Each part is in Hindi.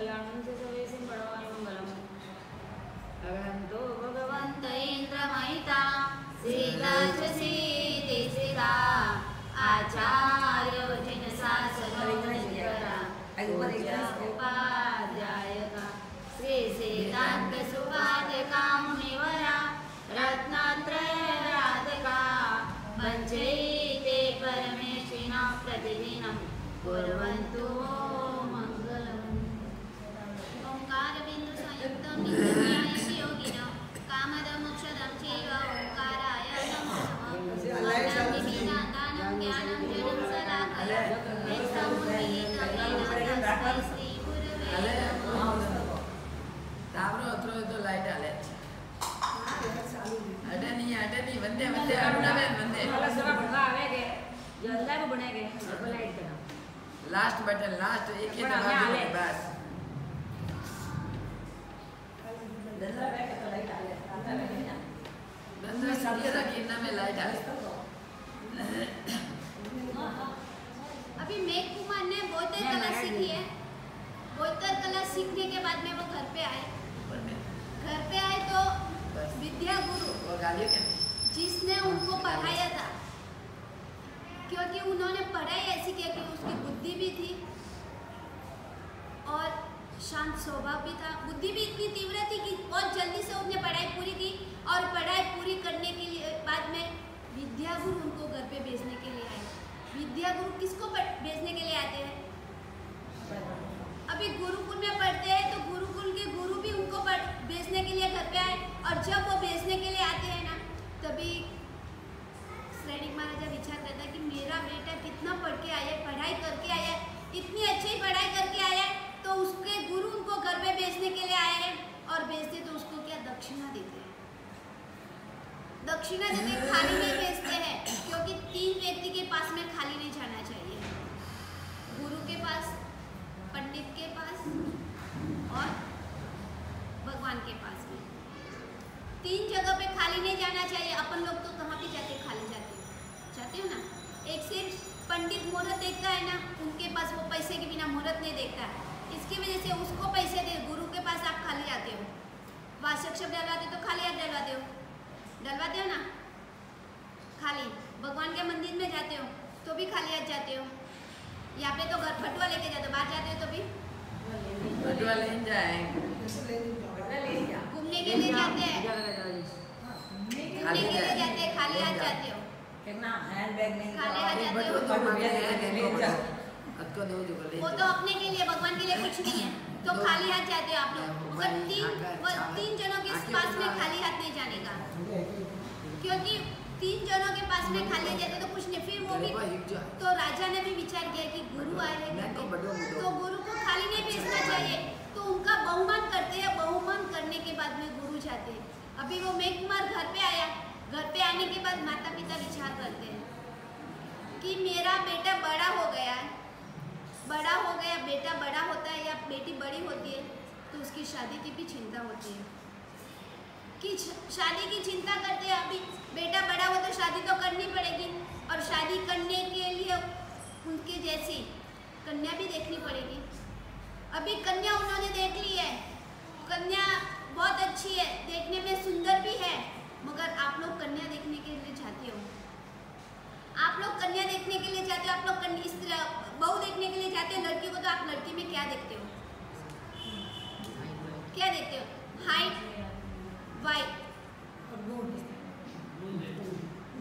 कल्याणं च सर्वेषां परममङ्गलम् अगन्तो भगवन्त इन्द्रमहिता सीता च सीता आचार्य जिनशासनोपरा उपाध्यायका श्री सिद्धान्त सुपादका मुनिवरा रत्नत्रयराधिका वञ्चैते परमेश्वरिणा प्रतिदिनं कुर्वन्तु मङ्गलम् ओंकारबिन्दु संयुक्तं नित्यानिश योगिनो कामदमोक्षदं चैव ओंकाराय नमो नमः दानं ज्ञानं जनं सदाकया श्री गुरुवे तावरो अत्रो तो लाइट आले अडनी वंदे वंदे अरुणाबेन वंदे वाला सब बनवा आवे के जल्दी में बनेगे तो लाइट करना लास्ट बटन लास्ट एक ही दबा दो बस दंदा बैठ तो लाइट आले दंदा बैठ ना दंदा सीधे रखी ना में लाइट आले अभी मेघ कुमार ने बौद्ध कला सीखी है। बौद्ध कला सीखने के बाद में वो घर पे आए तो विद्या गुरु जिसने उनको पढ़ाया था, क्योंकि उन्होंने पढ़ाई ऐसी की कि उसकी बुद्धि भी थी और शांत स्वभाव भी था। बुद्धि भी इतनी तीव्र थी कि बहुत जल्दी से उसने पढ़ाई पूरी की और पढ़ाई पूरी करने के लिए बाद में विद्या गुरु उनको घर पे भेजने के लिए आए। विद्या गुरु किसको भेजने के लिए आते हैं? अभी गुरुकुल में पढ़ते हैं तो गुरुकुल के गुरु भी उनको भेजने के लिए घर पे आए और जब वो भेजने के लिए आते हैं ना तभी श्रेणिक महाराजा विचार करता है कि मेरा बेटा कितना पढ़ के आया, पढ़ाई करके आया, इतनी अच्छी पढ़ाई करके आया तो उसके गुरु उनको घर पे भेजने के लिए आए हैं और भेजते तो उसको क्या दक्षिणा देते हैं। दक्षिणा देते खाली नहीं भेजते हैं, क्योंकि 3 व्यक्ति के पास में खाली नहीं जाना चाहिए। गुरु के पास, पंडित के पास और भगवान के पास में 3 जगह पे खाली नहीं जाना चाहिए। अपन लोग तो कहाँ पे जाते खाली जाते हो ना। एक सिर्फ पंडित मुहूर्त देखता है ना, उनके पास वो पैसे के बिना मुहूर्त नहीं देखता है, इसकी वजह से उसको पैसे दे। गुरु के पास आप खाली आते हो, वाचक शब्द डलवाते तो खाली हाथ डलवाते हो ना, खाली। भगवान के मंदिर में जाते हो तो भी खाली हाथ जाते हो। यहाँ पे तो घर फटुआ लेके जाते हो, बाहर जाते हो तो भी फटुआ ले जाए घूमने के लिए जाते हैं, खाली हाथ जाते हो, कितना हैंडबैग नहीं खाली हाथ जाते हो। वो तो अपने के लिए, भगवान के लिए कुछ नहीं है, तो खाली हाथ जाते हो आप लोग। मगर 3 जनों के पास में खाली हाथ नहीं जाने का, क्योंकि 3 जनों के पास में खाली हाथ जाते तो कुछ नहीं। फिर वो भी तो राजा ने भी विचार किया कि गुरु आए हैं तो गुरु को खाली नहीं भेजना चाहिए, तो उनका बहुमान करते हैं। बहुमान करने के बाद में गुरु जाते हैं। अभी वो मेघ कुमार घर पे आया, घर पे आने के बाद माता पिता विचार करते हैं कि मेरा बेटा बड़ा हो गया, बेटा बड़ा होता है या बेटी बड़ी होती है तो उसकी शादी की भी चिंता होती है कि शादी की चिंता करते हैं। अभी बेटा बड़ा हो तो शादी तो करनी पड़ेगी और शादी करने के लिए उनके जैसी कन्या भी देखनी पड़ेगी। अभी कन्या उन्होंने देख ली है, कन्या बहुत अच्छी है, देखने में सुंदर भी है, मगर आप लोग कन्या देखने के लिए जाते हो, आप लोग कन्या देखने के लिए जाते हो, आप लोग बहू देखने के लिए जाते हो लड़की को, तो आप लड़की में क्या देखते हो? क्या देखते हो? हाइट, वाइट,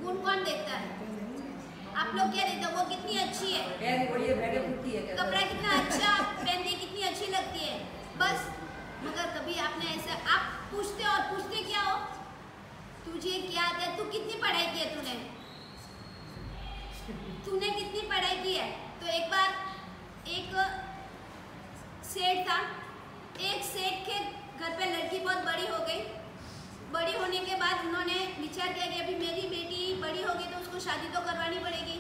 गुण कौन देखता है? आप लोग क्या देखते हो? वो कितनी अच्छी है, कपड़ा कितना अच्छा पहनती है, कितनी अच्छी लगती है, बस। मगर कभी आपने ऐसा आप पूछते हो, और पूछते क्या हो? तुझे क्या आता है? तू कितनी पढ़ाई की है? तूने कितनी पढ़ाई की है? तो एक बार एक सेठ था, एक सेठ के घर पे लड़की बहुत बड़ी हो गई। बड़ी होने के बाद उन्होंने विचार किया कि अभी मेरी बेटी बड़ी होगी तो उसको शादी तो करवानी पड़ेगी।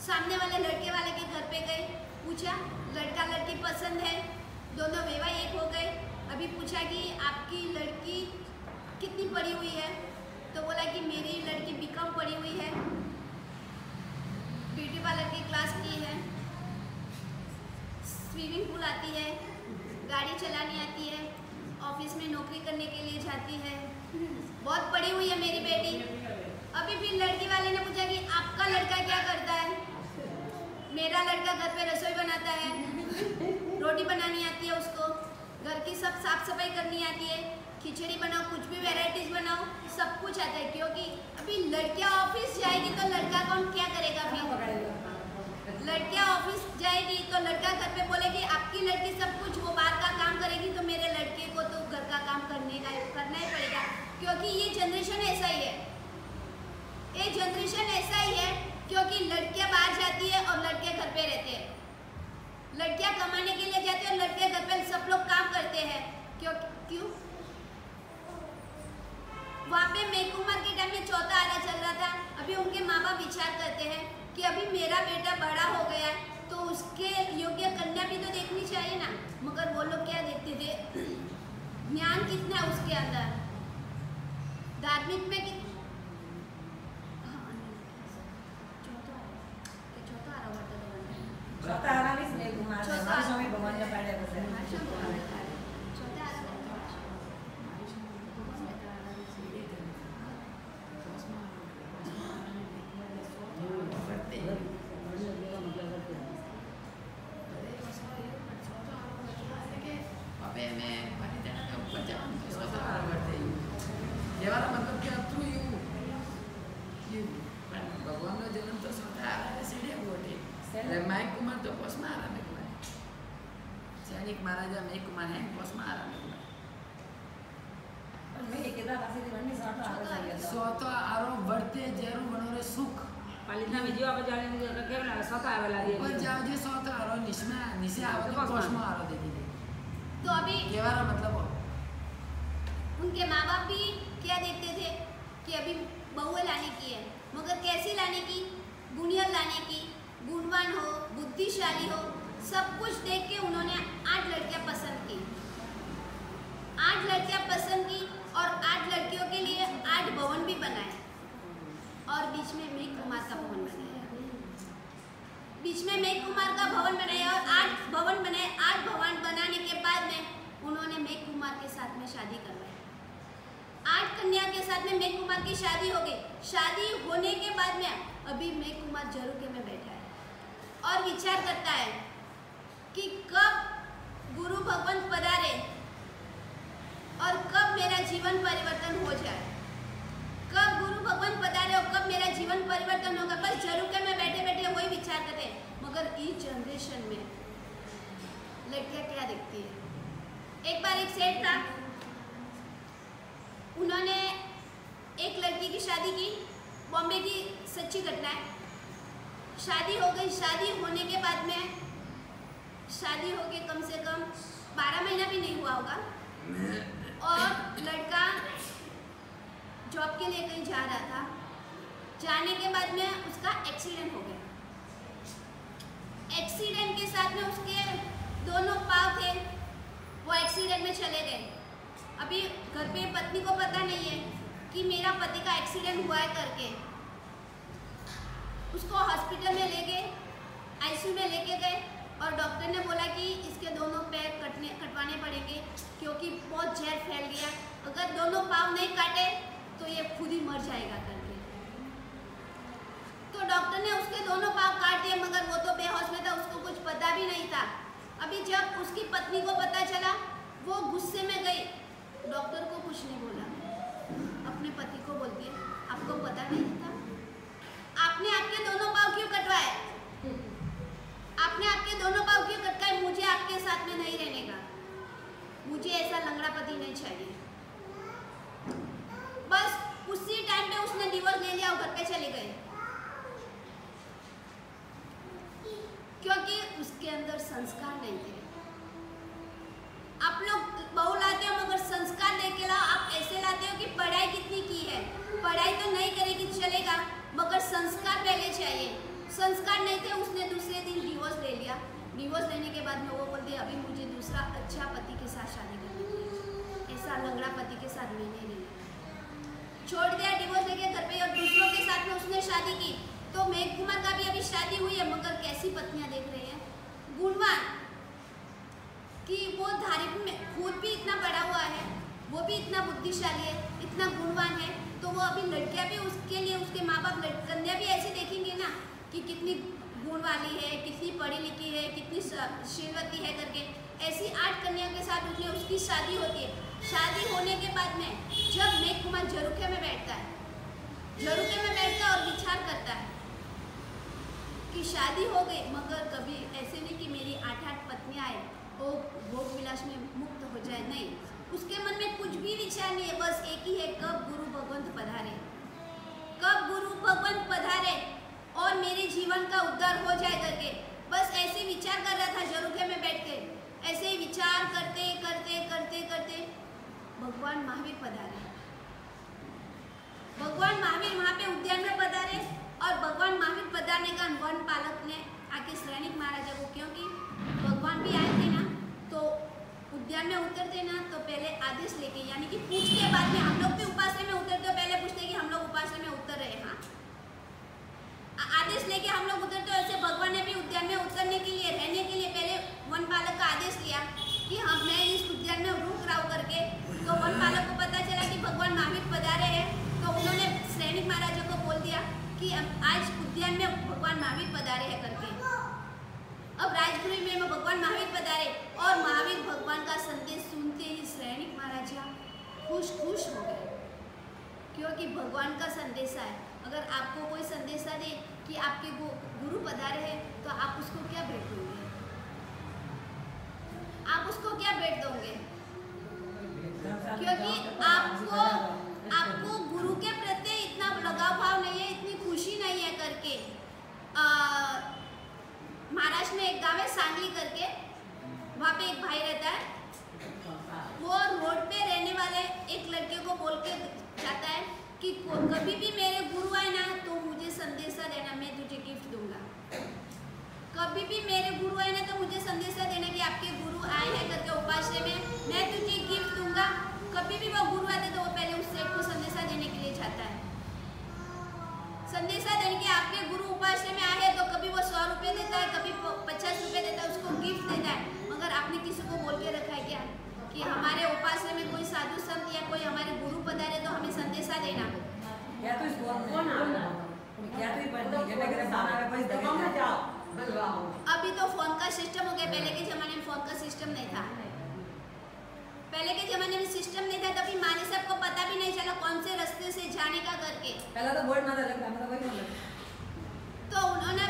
सामने वाले लड़के वाले के घर पे गए, पूछा लड़का लड़की पसंद है, दोनों वैवाहिक हो गए। अभी पूछा कि आपकी लड़की कितनी पढ़ी हुई है? तो बोला कि मेरी लड़की बीकॉम पढ़ी हुई है, ब्यूटी पार्लर की क्लास की है, स्विमिंग पूल आती है, गाड़ी चलानी आती है, ऑफिस में नौकरी करने के लिए जाती है, बहुत पढ़ी हुई है मेरी बेटी। अभी फिर लड़की वाले ने पूछा कि आपका लड़का क्या करता है? मेरा लड़का घर पे रसोई बनाता है, रोटी बनानी आती है उसको, घर की सब साफ सफाई करनी आती है, खिचड़ी बनाओ, कुछ भी वैरायटीज बनाओ, सब कुछ आता है। क्योंकि अभी लड़कियां ऑफिस जाएगी तो लड़का कौन क्या करेगा? फिर लड़कियां ऑफिस जाएगी तो लड़का घर पे बोलेगी आपकी लड़की सब कुछ वो बाहर का काम करेगी, तो मेरे लड़के को तो घर का काम करना ही पड़ेगा। क्योंकि ये जनरेशन ऐसा ही है, ये जनरेशन ऐसा ही है। क्योंकि लड़कियां बाहर जाती है और लड़के घर पे रहते हैं, लड़कियां कमाने के लिए जाती है और लड़के घर पे सब लोग काम करते हैं। क्यों? वहाँ पे मेकुमार के टाइम में चौथा आरा चल रहा था। अभी उनके माँ बाप विचार करते हैं कि अभी मेरा बेटा बड़ा हो गया है तो उसके योग्य कन्या भी तो देखनी चाहिए ना। मगर वो लोग क्या देखते थे? ज्ञान कितना है उसके अंदर, धार्मिक में चौथा आरा भी स्नेह कुमार हमारे स्वामी भगवान ने पढ़े बस ભગવાનનો જન્મ તો સ્વતઃ આવે સીડે ગોઠે એટલે માઇક કુમાર તો પોસમાં આરામે કુમાર સૈનિક મહારાજા મેઘ કુમાર હે પોસમાં આરામે કુમાર मैं केदा पासे થી વનની સાટો આવે છે સ્વતઃ આરો વર્તે જેરું વણોરે સુખ પાલિતના વિજય આપણે જાણે કેમ લાગે સ્વતः આવેલા દે પણ જાવ જે સ્વતઃ આરો નિશમાં નિશે આવે તો પોસમાં આરો દેખી દે तो अभी કેવાનો મતલબ उनके माँ बाप भी क्या देखते थे कि अभी बहुएं लाने की है, मगर कैसी लाने की? गुणियल लाने की, गुणवान हो, बुद्धिशाली हो, सब कुछ देख के उन्होंने 8 लड़कियां पसंद की। 8 लड़कियां पसंद की और 8 लड़कियों के लिए 8 भवन भी बनाए और बीच में मेघ कुमार का भवन बनाया। बीच में मेघ कुमार का भवन बनाया और 8 भवन बनाए। 8 भवन बनाने के बाद में उन्होंने मेघ कुमार के साथ में शादी करवाई। 8 कन्या के साथ में मेघ कुमार की शादी हो गई। शादी होने के बाद में अभी मेघ कुमार जरूके में बैठा है और विचार करता है कि कब गुरु भगवान पधारे और कब मेरा जीवन परिवर्तन हो जाए, कब गुरु भगवान पधारे और कब मेरा जीवन परिवर्तन होगा। बस जरूके में बैठे बैठे वही विचार करते हैं। मगर इस जनरेशन में लड़कियां क्या देखती है? एक बार एक सेठ था, उन्होंने एक लड़की की शादी की, बॉम्बे की सच्ची घटना है। शादी हो गई, शादी होने के बाद में शादी हो के कम से कम 12 महीना भी नहीं हुआ होगा और लड़का जॉब के लिए कहीं जा रहा था। जाने के बाद में उसका एक्सीडेंट हो गया। एक्सीडेंट के साथ में उसके दोनों पाँव थे, वो एक्सीडेंट में चले गए। अभी घर पे पत्नी को पता नहीं है कि मेरा पति का एक्सीडेंट हुआ है करके। उसको हॉस्पिटल में ले गए, आईसीयू में लेके गए और डॉक्टर ने बोला कि इसके दोनों पैर कटवाने पड़ेंगे क्योंकि बहुत जहर फैल गया, अगर दोनों पाँव नहीं काटे तो ये खुद ही मर जाएगा करके। तो डॉक्टर ने उसके दोनों पाँव काट दिए, मगर वो तो बेहोश में था, उसको कुछ पता भी नहीं था। अभी जब उसकी पत्नी को पता चला, वो गुस्से में गई, डॉक्टर को कुछ नहीं बोला, अपने पति को बोलती है आपको पता नहीं था? आपने आपके दोनों पाँव क्यों कटवाए? आपने आपके दोनों पाँव क्यों कटवाए? मुझे आपके साथ में नहीं रहने का, मुझे ऐसा लंगड़ा पति नहीं चाहिए। बस उसी टाइम पे उसने डिवोर्स ले लिया और घर पे चले गए क्योंकि उसके अंदर संस्कार नहीं थे। आप लोग बहू लाते हो मगर संस्कार लेके लाओ। आप ऐसे लाते हो कि पढ़ाई कितनी की है, पढ़ाई तो नहीं करेगी चलेगा, मगर संस्कार पहले चाहिए। संस्कार नहीं थे, उसने दूसरे दिन डिवोर्स ले लिया। डिवोर्स लेने के बाद में वो बोलती अभी मुझे दूसरा अच्छा पति के साथ शादी करनी है, ऐसा लंगड़ा पति के साथ मैं नहीं रहना। छोड़ दिया डिवोर्स लेके घर पे और दूसरों के साथ में उसने शादी की। तो मेघ कुमार का भी अभी शादी हुई है, मगर कैसी पत्नियां देख रहे हैं? गुणवान, कि वो धारिक में खुद भी इतना बड़ा हुआ है, वो भी इतना बुद्धिशाली है, इतना गुणवान है, तो वो अभी लड़कियां भी उसके लिए, उसके माँ बाप कन्या भी ऐसे देखेंगे ना कि कितनी गुण वाली है, कितनी पढ़ी लिखी है, कितनी शीलवती है करके। ऐसी 8 कन्या के साथ उसकी शादी होती है। शादी होने के बाद में जब मेघ कुमार झरोखे में बैठता है, झरोखे में बैठता है और विचार करता है कि शादी हो गई, मगर कभी ऐसे नहीं कि मेरी 8 पत्नियां आए वो भोग विलास में मुक्त हो जाए, नहीं, उसके मन में कुछ भी विचार नहीं है, बस एक ही है, कब गुरु भगवंत पधारे, कब गुरु भगवंत पधारे और मेरे जीवन का उद्धार हो जाए करके। बस ऐसे विचार कर रहा था झरोखे में बैठ के। ऐसे ही विचार करते करते करते करते भगवान महावीर पधारे। भगवान महावीर वहाँ पे उद्यान में पधारे और भगवान महावीर पधारने का वन पालक ने आके श्रेणिक महाराजा को, क्योंकि भगवान भी आए थे ना, तो उद्यान में उतरते ना तो पहले आदेश लेके, यानी कि पूछ के बाद में, हम लोग भी उपासना में उतरते तो पहले पूछते कि हम लोग उपासना में उतर रहे हैं, हाँ, आदेश लेके हम लोग उतरते। ऐसे भगवान ने भी उद्यान में उतरने के लिए, रहने के लिए पहले वन पालक का आदेश लिया कि हम मैं इस उद्यान में रुक रहा हूँ करके। तो वन पालक को पता चला कि भगवान महावीर पधारे हैं, तो उन्होंने श्रेणिक महाराजा को बोल दिया कि आज उद्यान में भगवान महावीर पधारे हैं करके। अब राजगृह में भगवान महावीर पधारे और महावीर भगवान का संदेश सुनते ही श्रेणिक महाराजा खुश हो गए, क्योंकि भगवान का संदेश है। अगर आपको कोई संदेशा दे कि आपके गुरु पधारे हैं, तो आप उसको क्या भेंट दोगे? आप उसको क्या भेंट दोगे? क्योंकि आपको गुरु के प्रति इतना लगाव भाव नहीं है, इतनी खुशी नहीं है करके। महाराष्ट्र में एक गांव है सांगली करके, वहाँ पे एक भाई रहता है, वो रोड पे रहने वाले एक लड़के को बोल के जाता है कि कभी भी मेरे गुरु आए ना तो मुझे संदेशा देना, मैं तुझे गिफ्ट दूंगा। कभी भी मेरे गुरु आए ना तो मुझे संदेशा देना कि आपके गुरु आए हैं करके उपास्य में, मैं तुझे गिफ्ट दूंगा। कभी भी वो गुरु आते तो वो पहले उस सेठ को संदेशा देने के लिए जाता है, संदेशा देने के आपके गुरु उपास्य में आए तो कभी वो 100 रुपये देता है, कभी 50 रुपये देता है, उसको गिफ्ट देता है। मगर आपने किसी को बोल के रखा है क्या कि हमारे उपास्य में कोई साधु संत या कोई हमारे गुरु पधारे तो हमें संदेशा देना? या तो अभी तो फोन का सिस्टम हो गया, पहले के जमाने में फोन का सिस्टम नहीं था। पहले के जमाने में सिस्टम नहीं था, तभी माने साहब को पता भी नहीं चला कौन से रास्ते से जाने का करके। पहले तो बोर्ड ना था, लगता मतलब वही नहीं तो उन्होंने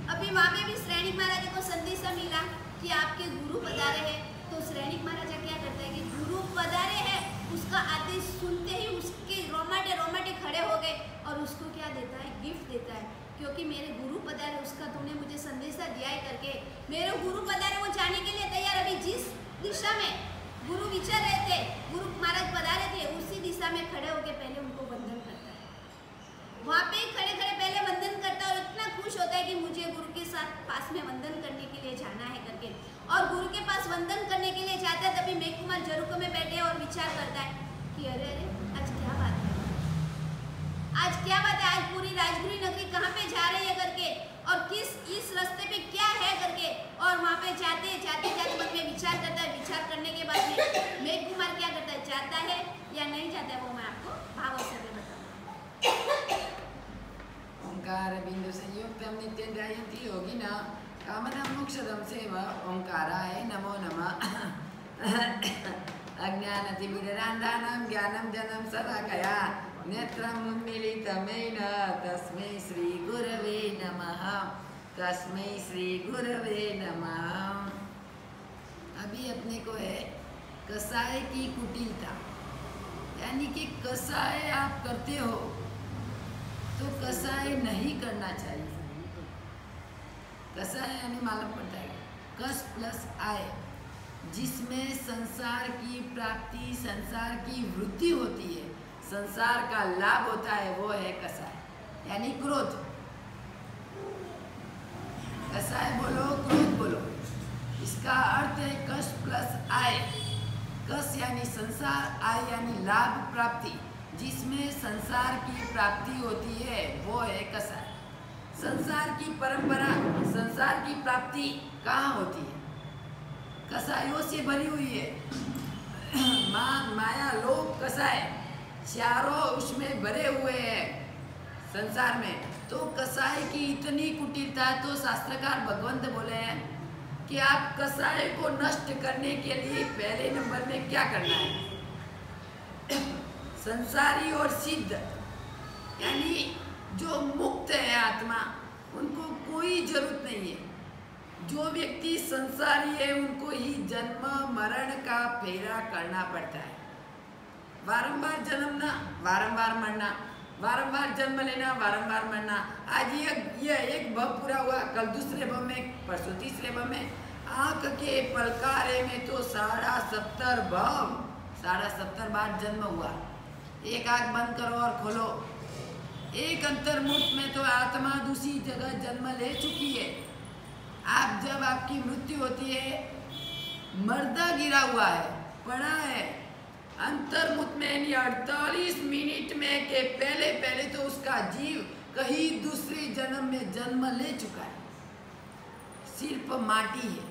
अभी वहाँ पे भी श्रेणिक महाराजा को संदेशा मिला कि आपके गुरु पधारे हैं। तो श्रेणिक महाराजा क्या करता है कि गुरु पधारे हैं, उसका आदेश सुनते ही उसके रोमाटे खड़े हो गए और उसको क्या देता है? गिफ्ट देता है, क्योंकि मेरे गुरु पधारे, उसका तुमने मुझे संदेशा दिया है करके। मेरे गुरु पधारे, वो जाने के लिए तैयार। अभी जिस दिशा में गुरु विचर रहे थे, गुरु महाराज पधारे थे, उसी दिशा में खड़े होकर पहले उनको वंदन करता है। वहाँ पे खड़े पहले वंदन करता है और इतना खुश होता है कि मुझे गुरु के साथ पास में वंदन करने के लिए जाना है करके। और गुरु के पास वंदन करने के लिए जाता है, तभी मेघ कुमार झरोखे में बैठे और विचार करता है कि अरे आज क्या बात है, आज क्या बात है, आज पूरी राजगुरी नगरी कहाँ पे जा रही है करके, और इस रास्ते पे क्या है करके। और वहाँ पे जाते मन में विचार करता है। विचार करने के बाद में मेघ कुमार क्या करता है, जाता है या नहीं जाता है, वो मैं आपको भाव से बताऊंगा। ओंकार बिंदु संयुक्तम नित्यं ध्यायन्ति योगिना कामदं मोक्षदं सेवा ओंकाराय नमो नमः। अज्ञानतिमिरान्धानां ज्ञानं जनं शलाकया नेत्रं उन्मीलितमेन तस्मै श्री गुरवे नमः, तस्मै श्री गुरवे नमः। अभी अपने को है कसाय की कुटिलता, यानी कि कसाय आप करते हो तो कसाय नहीं करना चाहिए। कसाय यानी मालूम पड़ता है कस प्लस आय, जिसमें संसार की प्राप्ति, संसार की वृद्धि होती है, संसार का लाभ होता है, वो है कसाय यानी क्रोध। कसाय बोलो, क्रोध बोलो, इसका अर्थ है कस प्लस आय। कस यानी संसार, आय यानी लाभ प्राप्ति, जिसमें संसार की प्राप्ति होती है, वो है कसाय। संसार की परंपरा, संसार की प्राप्ति कहाँ होती है? कसायों से भरी हुई है। मान, माया, लोभ, कसाय चारों उसमें भरे हुए हैं संसार में। तो कसाय की इतनी कुटिलता, तो शास्त्रकार भगवंत बोले हैं कि आप कसाय को नष्ट करने के लिए पहले नंबर में क्या करना है? संसारी और सिद्ध, यानी जो मुक्त है आत्मा, उनको कोई जरूरत नहीं है। जो व्यक्ति संसारी है उनको ही जन्म मरण का फेरा करना पड़ता है। बारंबार जन्मना, बारंबार मरना, बारंबार जन्म लेना, बारंबार मरना। आज ये एक भव पूरा हुआ, कल दूसरे भव में, परसों तीसरे भव में। आंख के पलकारे में तो 70.5 भव, 70.5 बार जन्म हुआ। एक आंख बंद करो और खोलो, एक अंतर्मुख में तो आत्मा दूसरी जगह जन्म ले चुकी है। आप जब आपकी मृत्यु होती है, मर्दा गिरा हुआ है, पड़ा है अंतर्मुख में, यानी 48 मिनट में के पहले पहले तो उसका जीव कहीं दूसरे जन्म में जन्म ले चुका है। सिर्फ माटी है,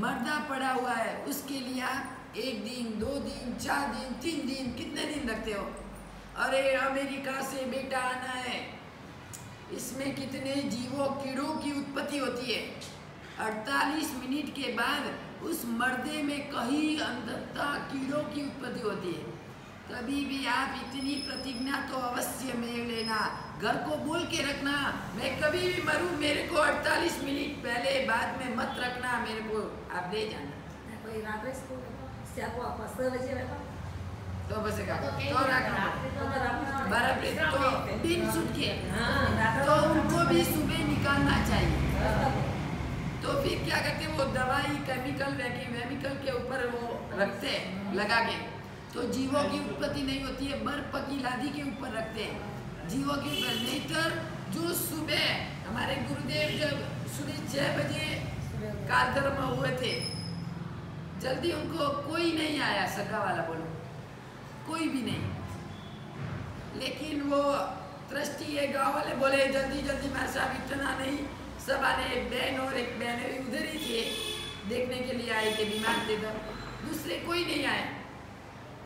मर्दा पड़ा हुआ है। उसके लिए आप 1 दिन, 2 दिन, 4 दिन, 3 दिन, कितने दिन रखते हो? अरे अमेरिका से बेटा आना है, इसमें कितने जीवों कीड़ों की उत्पत्ति होती है। 48 मिनट के बाद उस मर्दे में कहीं अंततः कीड़ों की उत्पत्ति होती है। कभी भी आप इतनी प्रतिज्ञा तो अवश्य में लेना, घर को बोल के रखना, मैं कभी भी मरूं, मेरे को 48 मिनट पहले बाद में मत रखना, मेरे को आप ले जाना। कोई रात को से आपको आप 6 बजे रहता तो बस का तो रखना बराबर, तो दिन सुट के तो उनको भी सुबह निकालना चाहिए। तो फिर क्या करते हैं, वो दवाई केमिकल वेमिकल के ऊपर वो रखते हैं लगा के, तो जीवों की उत्पत्ति नहीं होती है। बर्फ की लादी के ऊपर रखते हैं जीवों की। नहीं तो जो सुबह हमारे गुरुदेव जब सुबह 6 बजे कालधर्म हुए थे, जल्दी उनको कोई नहीं आया, सगा वाला बोलो कोई भी नहीं। लेकिन वो ट्रस्टी है, गाँव वाले बोले जल्दी जल्दी मार साहब इतना नहीं, सब आने। एक बहन और एक बहन भी उधर ही थे, देखने के लिए आए थे, बीमार थे, तो दूसरे कोई नहीं आए।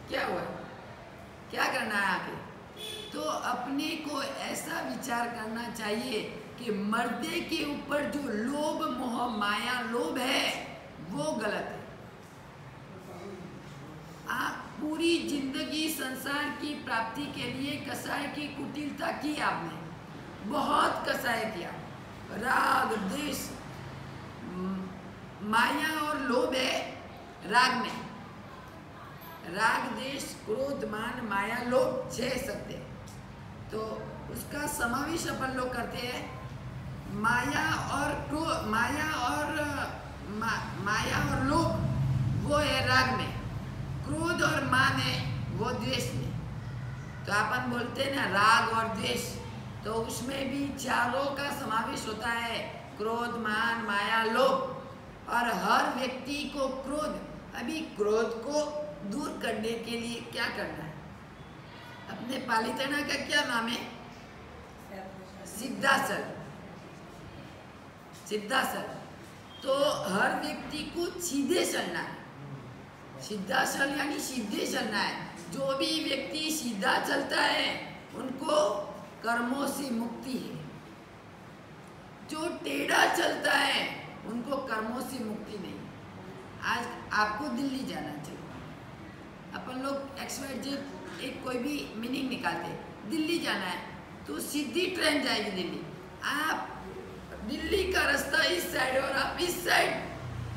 क्या हुआ, क्या करना है आके? तो अपने को ऐसा विचार करना चाहिए कि मर्दे के ऊपर जो लोभ मोह माया लोभ है वो गलत है। आप पूरी जिंदगी संसार की प्राप्ति के लिए कसाय की कुटिलता की, आपने बहुत कसाय किया। राग द्वेष माया और लोभ है राग में। राग द्वेष क्रोध मान माया लोभ 6 शब्द है, तो उसका समावेश अपन लोग करते हैं। माया और लोभ वो है राग में, क्रोध और मान है वो द्वेष में। तो अपन बोलते हैं ना राग और द्वेष, तो उसमें भी चारों का समावेश होता है, क्रोध मान माया लोभ। और हर व्यक्ति को क्रोध, अभी क्रोध को दूर करने के लिए क्या करना है? अपने पालिताना का क्या नाम है? सिद्धाचल। सिद्धाचल। तो हर व्यक्ति को सीधे चलना है। सिद्धाचल यानी सीधे चलना है। जो भी व्यक्ति सीधा चलता है उनको कर्मों से मुक्ति है। जो टेढ़ा चलता है उनको कर्मों से मुक्ति नहीं। आज आपको दिल्ली जाना चाहिए, अपन लोग XYZ एक कोई भी मीनिंग निकालते, दिल्ली जाना है तो सीधी ट्रेन जाएगी दिल्ली। आप दिल्ली का रास्ता इस साइड और आप इस साइड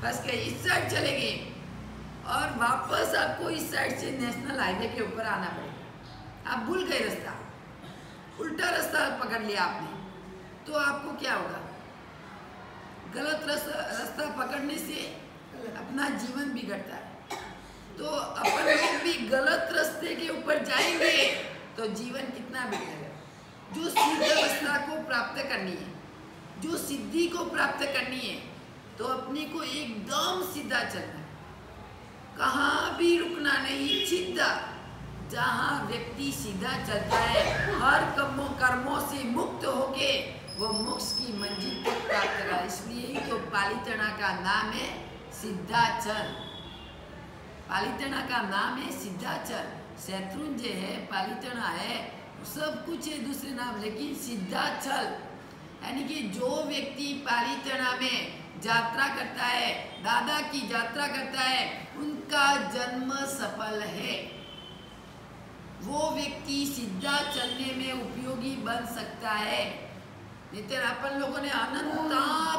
फंस गए, इस साइड चले गए और वापस आपको इस साइड से नेशनल हाईवे के ऊपर आना पड़ेगा। आप भूल गए रास्ता, उल्टा रास्ता पकड़ लिया आपने, तो आपको क्या होगा? गलत रास्ता पकड़ने से अपना जीवन बिगड़ता है। तो अपन लोग भी गलत रास्ते के ऊपर जाएंगे तो जीवन कितना बिगड़ेगा। जो सिद्ध अवस्था को प्राप्त करनी है, जो सिद्धि को प्राप्त करनी है, तो अपने को एकदम सीधा चलना है, कहाँ भी रुकना नहीं, सीधा। जहाँ व्यक्ति सीधा चलता है, हर कर्मों से मुक्त होके वो मोक्ष की मंजिल तक प्राप्त करा। इसलिए ही तो पालितना का नाम है सिद्धाचल। पालितना का नाम है सिद्धाचल। शत्रुंजय है, पालितना है, सब कुछ है दूसरे नाम, लेकिन सिद्धाचल यानी कि जो व्यक्ति पालितना में यात्रा करता है, दादा की यात्रा करता है, उनका जन्म सफल है। वो व्यक्ति सीधा चलने में उपयोगी बन सकता है। नहीं तो अपन लोगों ने अनंत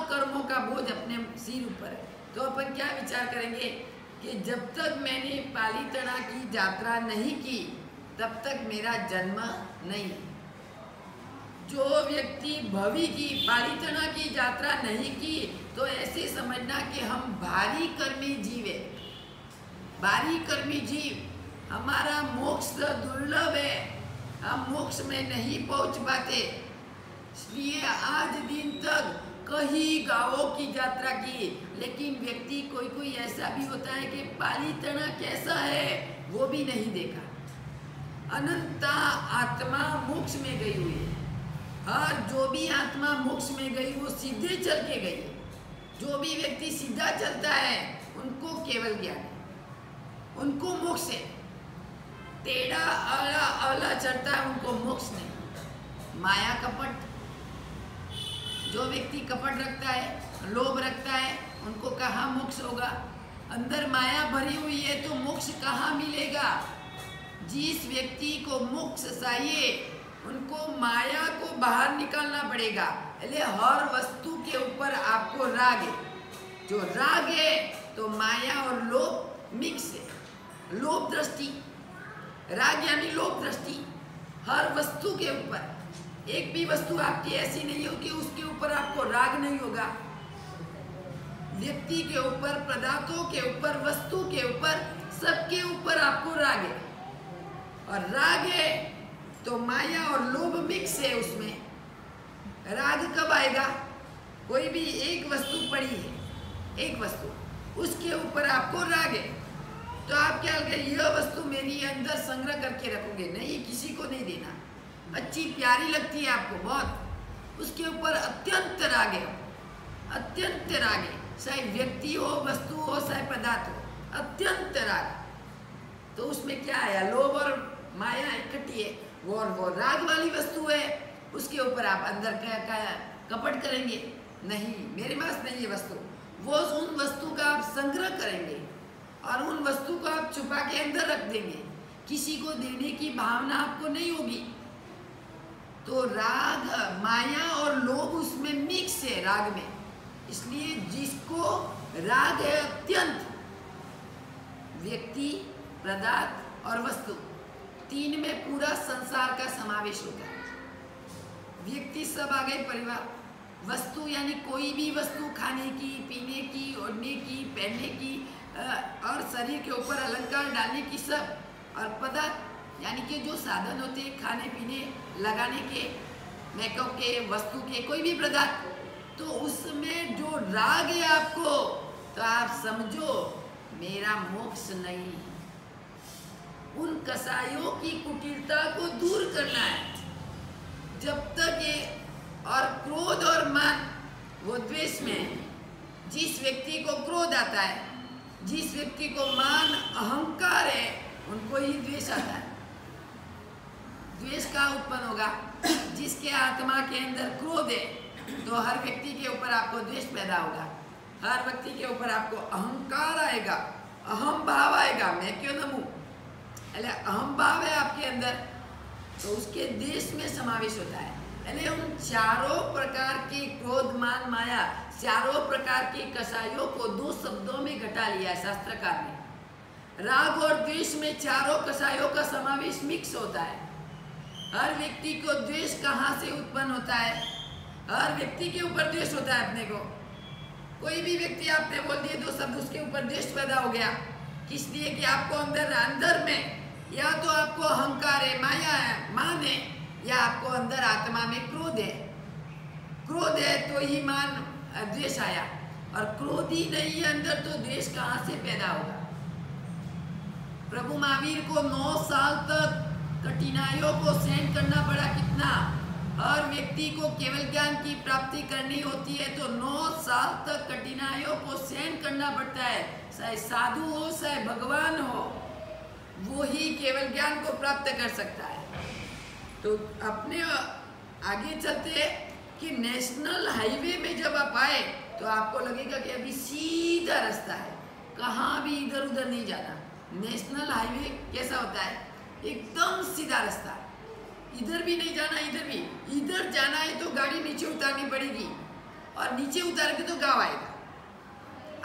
कर्मों का बोझ अपने सिर ऊपर है, तो अपन क्या विचार करेंगे कि जब तक मैंने पालितना की यात्रा नहीं की तब तक मेरा जन्म नहीं। जो व्यक्ति भवि की पालितना की यात्रा नहीं की तो ऐसे समझना कि हम भारी कर्मी जीव है। भारी कर्मी जीव, हमारा मोक्ष दुर्लभ है, हम मोक्ष में नहीं पहुंच पाते। इसलिए आज दिन तक कई गांवों की यात्रा की, लेकिन व्यक्ति कोई कोई ऐसा भी होता है कि पालितना कैसा है वो भी नहीं देखा। अनंत आत्मा मोक्ष में गई हुई है, और जो भी आत्मा मोक्ष में गई वो सीधे चल के गई है। जो भी व्यक्ति सीधा चलता है उनको केवल ज्ञान है, उनको मोक्ष है। टेढ़ा अवला चलता है उनको मोक्ष नहीं। माया कपट, जो व्यक्ति कपट रखता है, लोभ रखता है, उनको कहाँ मोक्ष होगा? अंदर माया भरी हुई है तो मोक्ष कहाँ मिलेगा? जिस व्यक्ति को मोक्ष चाहिए उनको माया को बाहर निकालना पड़ेगा। इसलिए हर वस्तु के ऊपर आपको राग है। जो राग है तो माया और लोभ मिक्स है। लोभ दृष्टि, राग यानी लोभ दृष्टि हर वस्तु के ऊपर। एक भी वस्तु आपकी ऐसी नहीं होगी उसके ऊपर आपको राग नहीं होगा। व्यक्ति के ऊपर, पदार्थों के ऊपर, वस्तु के ऊपर, सबके ऊपर आपको राग है। और राग है तो माया और लोभ मिक्स है उसमें। राग कब आएगा? कोई भी एक वस्तु पड़ी है, एक वस्तु, उसके ऊपर आपको राग है तो आप क्या करेंगे? यह वस्तु मेरी अंदर संग्रह करके रखोगे, नहीं, किसी को नहीं देना। अच्छी प्यारी लगती है आपको बहुत, उसके ऊपर अत्यंत राग है, अत्यंत राग है। चाहे व्यक्ति हो, वस्तु हो, चाहे पदार्थ हो, अत्यंत राग। तो उसमें क्या आया? लोभ और माया इकट्ठी है। वो राग वाली वस्तु है, उसके ऊपर आप अंदर क्या कपट करेंगे? नहीं, मेरे पास नहीं है वस्तु। वो उन वस्तु का आप संग्रह करेंगे और उन वस्तु को आप छुपा के अंदर रख देंगे। किसी को देने की भावना आपको नहीं होगी। तो राग, माया और लोभ उसमें मिक्स है राग में। इसलिए जिसको राग है अत्यंत, व्यक्ति, पदार्थ और वस्तु, तीन में पूरा संसार का समावेश होता है। व्यक्ति सब आ गए, परिवार, वस्तु यानी कोई भी वस्तु, खाने की, पीने की, ओढ़ने की, पहनने की और शरीर के ऊपर अलंकार डालने की सब, और पदार्थ यानी कि जो साधन होते हैं खाने पीने, लगाने के, मेकअप के, वस्तु के, कोई भी पदार्थ, तो उसमें जो राग है आपको, तो आप समझो मेरा मोक्ष नहीं। उन कसाइयों की कुटिलता को दूर करना है। जब तक ये और क्रोध और मान, वो द्वेष में, जिस व्यक्ति को क्रोध आता है, जिस व्यक्ति को मान अहंकार है, उनको ही द्वेष आता है। द्वेष का उत्पन्न होगा जिसके आत्मा के अंदर क्रोध है, तो हर व्यक्ति के ऊपर आपको द्वेष पैदा होगा। हर व्यक्ति के ऊपर आपको अहंकार आएगा, अहम भाव आएगा, मैं क्यों न हूं, अहम भाव है आपके अंदर, तो उसके देश में समावेश होता है। यानी उन चारों प्रकार के क्रोध, मान, माया, चारों प्रकार के कसाइयों को दो शब्दों में घटा लिया है शास्त्रकार ने। राग और द्वेष में चारों कसाइयों का समावेश मिक्स होता है। हर व्यक्ति को द्वेष कहाँ से उत्पन्न होता है? हर व्यक्ति के ऊपर द्वेष होता है अपने को। कोई भी व्यक्ति आपने बोल दिए दो शब्द, उसके ऊपर द्वेष पैदा हो गया। किस लिए? कि आपको अंदर में या तो आपको अहंकार है, माया है, मान है, या आपको अंदर आत्मा में क्रोध है। क्रोध है तो ही मान द्वेष आया, और क्रोध ही नहीं है अंदर तो द्वेष कहाँ से पैदा होगा? प्रभु महावीर को 9 साल तक कठिनाइयों को सहन करना पड़ा। कितना? हर व्यक्ति को केवल ज्ञान की प्राप्ति करनी होती है तो 9 साल तक कठिनाइयों को सहन करना पड़ता है। चाहे साधु हो चाहे भगवान हो, वो ही केवल ज्ञान को प्राप्त कर सकता है। तो अपने आगे चलते कि नेशनल हाईवे में जब आप आए तो आपको लगेगा कि अभी सीधा रास्ता है, कहाँ भी इधर उधर नहीं जाना। नेशनल हाईवे कैसा होता है? एकदम सीधा रास्ता, इधर भी नहीं जाना इधर भी, इधर जाना है तो गाड़ी नीचे उतारनी पड़ेगी और नीचे उतार के तो गांव आएगा,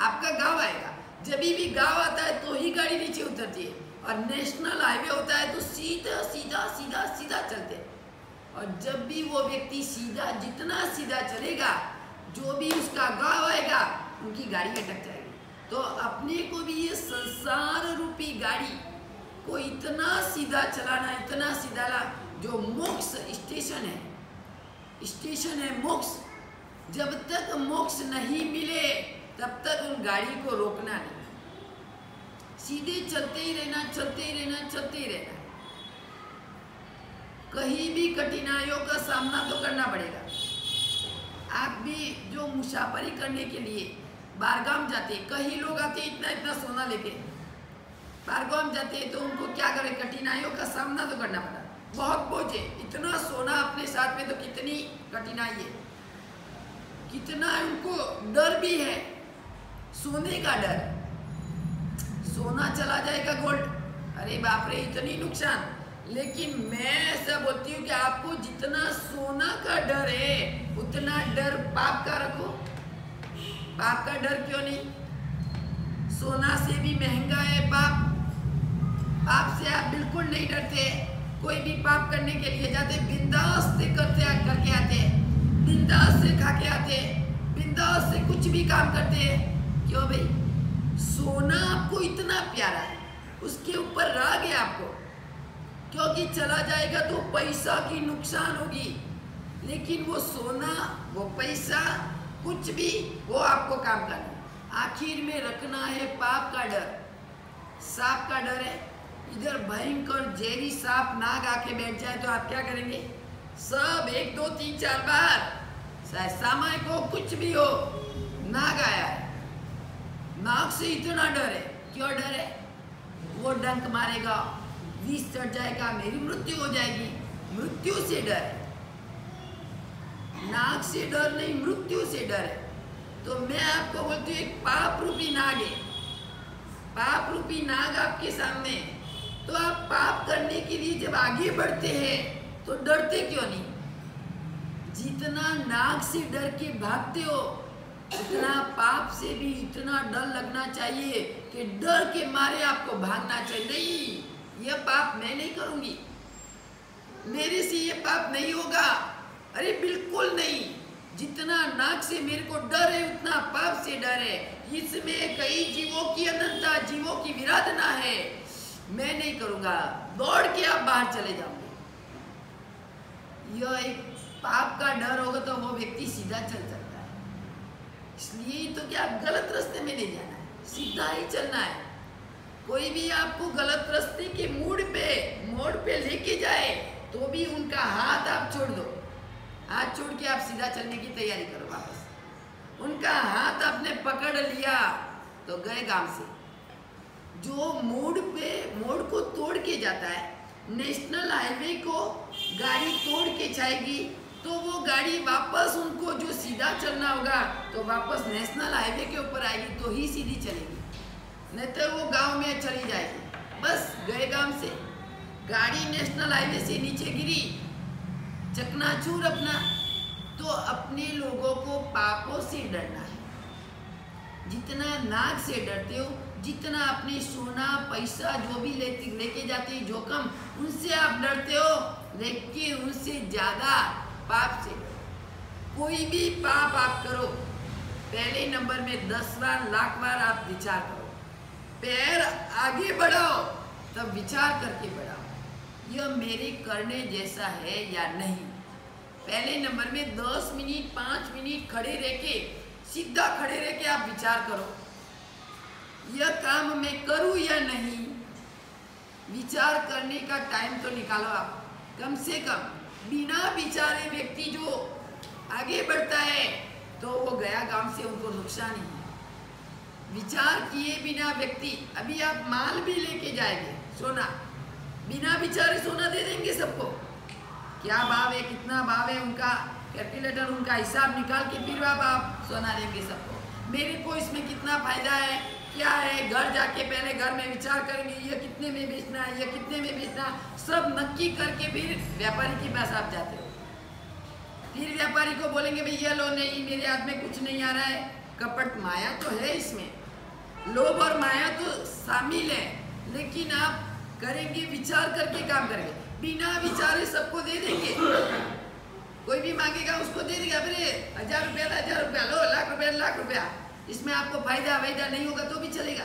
आपका गांव आएगा। जब भी गांव आता है तो ही गाड़ी नीचे उतरती है, और नेशनल हाईवे होता है तो सीधा सीधा सीधा सीधा चलते हैं। और जब भी वो व्यक्ति सीधा, जितना सीधा चलेगा, जो भी उसका गांव आएगा उनकी गाड़ी अटक जाएगी। तो अपने को भी ये संसार रूपी गाड़ी को इतना सीधा चलाना, इतना सीधा ला, जो मोक्ष स्टेशन है मोक्ष। जब तक मोक्ष नहीं मिले तब तक उन गाड़ी को रोकना नहीं, सीधे चलते ही रहना, चलते ही रहना, चलते ही रहना। कहीं भी कठिनाइयों का सामना तो करना पड़ेगा। आप भी जो मुसाफरी करने के लिए बारगाम जाते, कई लोग आते इतना इतना सोना लेके बारगाम जाते, तो उनको क्या करें, कठिनाइयों का सामना तो करना पड़ा। बहुत बोझ है, इतना सोना अपने साथ में, तो कितनी कठिनाई है, कितना उनको डर भी है, सोने का डर, सोना चला जाएगा गोल्ड, अरे बाप रे इतनी नुकसान। लेकिन मैं ऐसा बोलती हूँ कि आपको जितना सोना का डर है उतना डर पाप का रखो। पाप का डर क्यों नहीं? सोना से भी महंगा है पाप। पाप से आप बिल्कुल नहीं डरते। कोई भी पाप करने के लिए जाते, बिंदास से करके आते, बिंदास से खा के आते, बिंदास से कुछ भी काम करते हैं। क्यों भाई? सोना आपको इतना प्यारा है, उसके ऊपर राग है आपको, क्योंकि चला जाएगा तो पैसा की नुकसान होगी। लेकिन वो सोना, वो पैसा, कुछ भी वो आपको काम करना। आखिर में रखना है पाप का डर, सांप का डर है। इधर भयंकर जहरी सांप नाग आके बैठ जाए तो आप क्या करेंगे? सब 1 2 3 4 बार, चाहे समय को कुछ भी हो, नाग आया है, नाग से इतना डर है। क्यों डर है? वो डंक मारेगा, विष चढ़ जाएगा, मेरी मृत्यु हो जाएगी, मृत्यु से डर है। नाग से डर नहीं, मृत्यु से डर है। तो मैं आपको बोलती हूँ, एक पाप रूपी नाग है, पाप रूपी नाग आपके सामने। तो आप पाप करने के लिए जब आगे बढ़ते हैं तो डरते क्यों नहीं? जितना नाग से डर के भागते हो, उतना पाप से भी इतना डर लगना चाहिए कि डर के मारे आपको भागना चाहिए। नहीं, यह पाप मैं नहीं करूंगी, मेरे से ये पाप नहीं होगा। अरे बिल्कुल नहीं, जितना नाग से मेरे को डर है उतना पाप से डर है। इसमें कई जीवों की अनंतता, जीवों की विराधना है, मैं नहीं करूंगा। दौड़ के आप बाहर चले जाओगे। यह एक पाप का डर होगा तो वो व्यक्ति सीधा चल सकता है। इसलिए तो क्या गलत रास्ते में नहीं जाना है, सीधा ही चलना है। कोई भी आपको गलत रास्ते के मोड़ पे लेके जाए तो भी उनका हाथ आप छोड़ दो, हाथ छोड़ के आप सीधा चलने की तैयारी करो वापस। उनका हाथ आपने पकड़ लिया तो गए गांव से। जो मोड़ को तोड़ के जाता है, नेशनल हाईवे को गाड़ी तोड़ के जाएगी तो वो गाड़ी वापस, उनको जो सीधा चलना होगा तो वापस नेशनल हाईवे के ऊपर आएगी तो ही सीधी चलेगी, नहीं तो वो गांव में चली जाएगी। बस गए गांव से, गाड़ी नेशनल हाईवे से नीचे गिरी, चकनाचूर अपना। तो अपने लोगों को पापों से डरना है। जितना नाग से डरते हो, जितना अपने सोना पैसा जो भी लेके जाते हैं जोखम, उनसे आप डरते हो, लेकिन उनसे ज्यादा पाप से। कोई भी पाप आप करो, पहले नंबर में 10 बार लाख बार आप विचार करो, पैर आगे बढ़ाओ, तब विचार करके बढ़ाओ यह मेरे करने जैसा है या नहीं। पहले नंबर में 10 मिनट 5 मिनट खड़े रह के, सीधा खड़े रह के आप विचार करो, यह काम मैं करूं या नहीं। विचार करने का टाइम तो निकालो आप, कम से कम बिना विचारे व्यक्ति जो आगे बढ़ता है तो वो गया काम से उनको नुकसान ही है। विचार किए बिना व्यक्ति, अभी आप माल भी लेके जाएंगे सोना, बिना विचारे सोना दे देंगे सबको, क्या भाव है कितना भाव है उनका कैलकुलेटर, उनका हिसाब निकाल के फिर आप सोना देंगे सबको। मेरे को इसमें कितना फायदा है क्या है, घर जाके पहले घर में विचार करेंगे ये कितने में बेचना है, ये कितने में बेचना, सब नक्की करके फिर व्यापारी के पास आप जाते हो। फिर व्यापारी को बोलेंगे भाई ये लो, नहीं मेरे हाथ में कुछ नहीं आ रहा है। कपट माया तो है इसमें, लोभ और माया तो शामिल है, लेकिन आप करेंगे विचार करके काम करेंगे। बिना विचारे सबको दे देंगे, कोई भी मांगेगा उसको दे देगा, फिर 1000 रुपया 1000 रुपया लो, लाख रुपया लाख रुपया, इसमें आपको फायदा वायदा नहीं होगा तो भी चलेगा।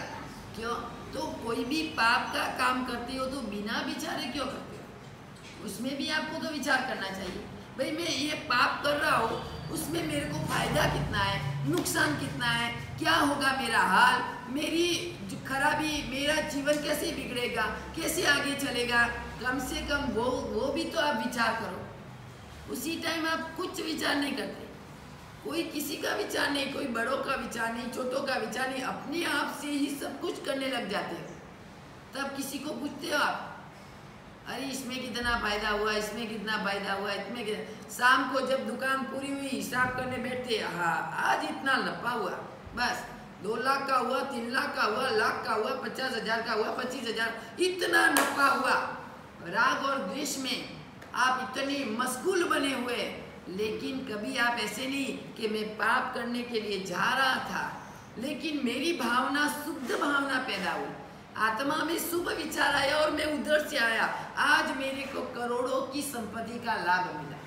क्यों? तो कोई भी पाप का काम करते हो तो बिना विचारे क्यों करते हो? उसमें भी आपको तो विचार करना चाहिए, भाई मैं ये पाप कर रहा हूँ उसमें मेरे को फायदा कितना है, नुकसान कितना है, क्या होगा मेरा हाल, मेरी जो खराबी, मेरा जीवन कैसे बिगड़ेगा, कैसे आगे चलेगा, कम से कम वो भी तो आप विचार करो। उसी टाइम आप कुछ विचार नहीं करते, कोई किसी का विचार नहीं, कोई बड़ों का विचार नहीं, छोटों का विचार नहीं, अपने आप से ही सब कुछ करने लग जाते हो। तब किसी को पूछते हो आप, अरे इसमें कितना फायदा हुआ, इसमें कितना फायदा हुआ, इसमें शाम को जब दुकान पूरी हुई हिसाब करने बैठते, हाँ आज इतना नफा हुआ, बस 2 लाख का हुआ, 3 लाख का हुआ, लाख का हुआ, 50,000 का हुआ, 25,000, इतना नफा हुआ। राग और द्वेष में आप इतने मशगूल बने हुए, लेकिन कभी आप ऐसे नहीं कि मैं पाप करने के लिए जा रहा था, लेकिन मेरी भावना शुद्ध भावना पैदा हुई, आत्मा में शुभ विचार आया और मैं उधर से आया, आज मेरे को करोड़ों की संपत्ति का लाभ मिला।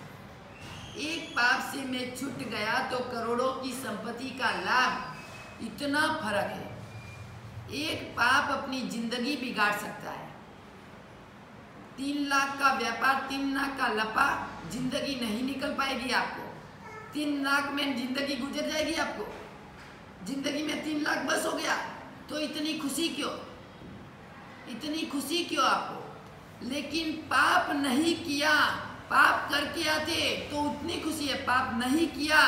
एक पाप से मैं छूट गया तो करोड़ों की संपत्ति का लाभ, इतना फर्क है। एक पाप अपनी जिंदगी बिगाड़ सकता है। 3 लाख का व्यापार, 3 लाख का लपा, जिंदगी नहीं निकल पाएगी आपको। 3 लाख में जिंदगी गुजर जाएगी आपको, जिंदगी में 3 लाख बस हो गया, तो इतनी खुशी क्यों, इतनी खुशी क्यों आपको? लेकिन पाप नहीं किया, पाप करके आते तो उतनी खुशी है, पाप नहीं किया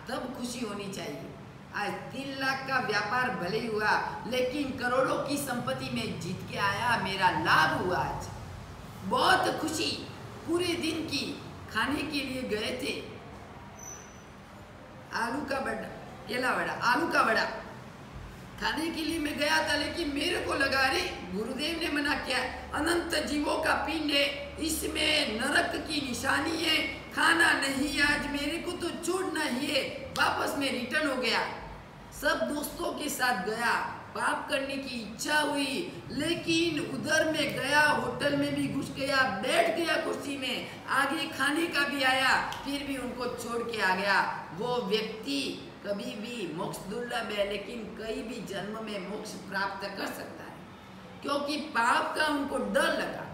तब खुशी होनी चाहिए। आज 3 लाख का व्यापार भले ही हुआ, लेकिन करोड़ों की संपत्ति में जीत के आया, मेरा लाभ हुआ। आज बहुत खुशी, पूरे दिन की खाने के लिए गए थे, आलू का बड़ा, केला बड़ा, आलू का बड़ा खाने के लिए मैं गया था, लेकिन मेरे को लगा रे गुरुदेव ने मना किया, अनंत जीवों का पिंड है, इसमें नरक की निशानी है, खाना नहीं, आज मेरे को तो छोड़ना ही है। वापस में रिटर्न हो गया, सब दोस्तों के साथ गया, पाप करने की इच्छा हुई, लेकिन उधर में गया, होटल में भी घुस गया, बैठ गया कुर्सी में, आगे खाने का भी आया, फिर भी उनको छोड़ के आ गया। वो व्यक्ति कभी भी मोक्ष दुर्लभ है, लेकिन कई भी जन्म में मोक्ष प्राप्त कर सकता है, क्योंकि पाप का उनको डर लगा।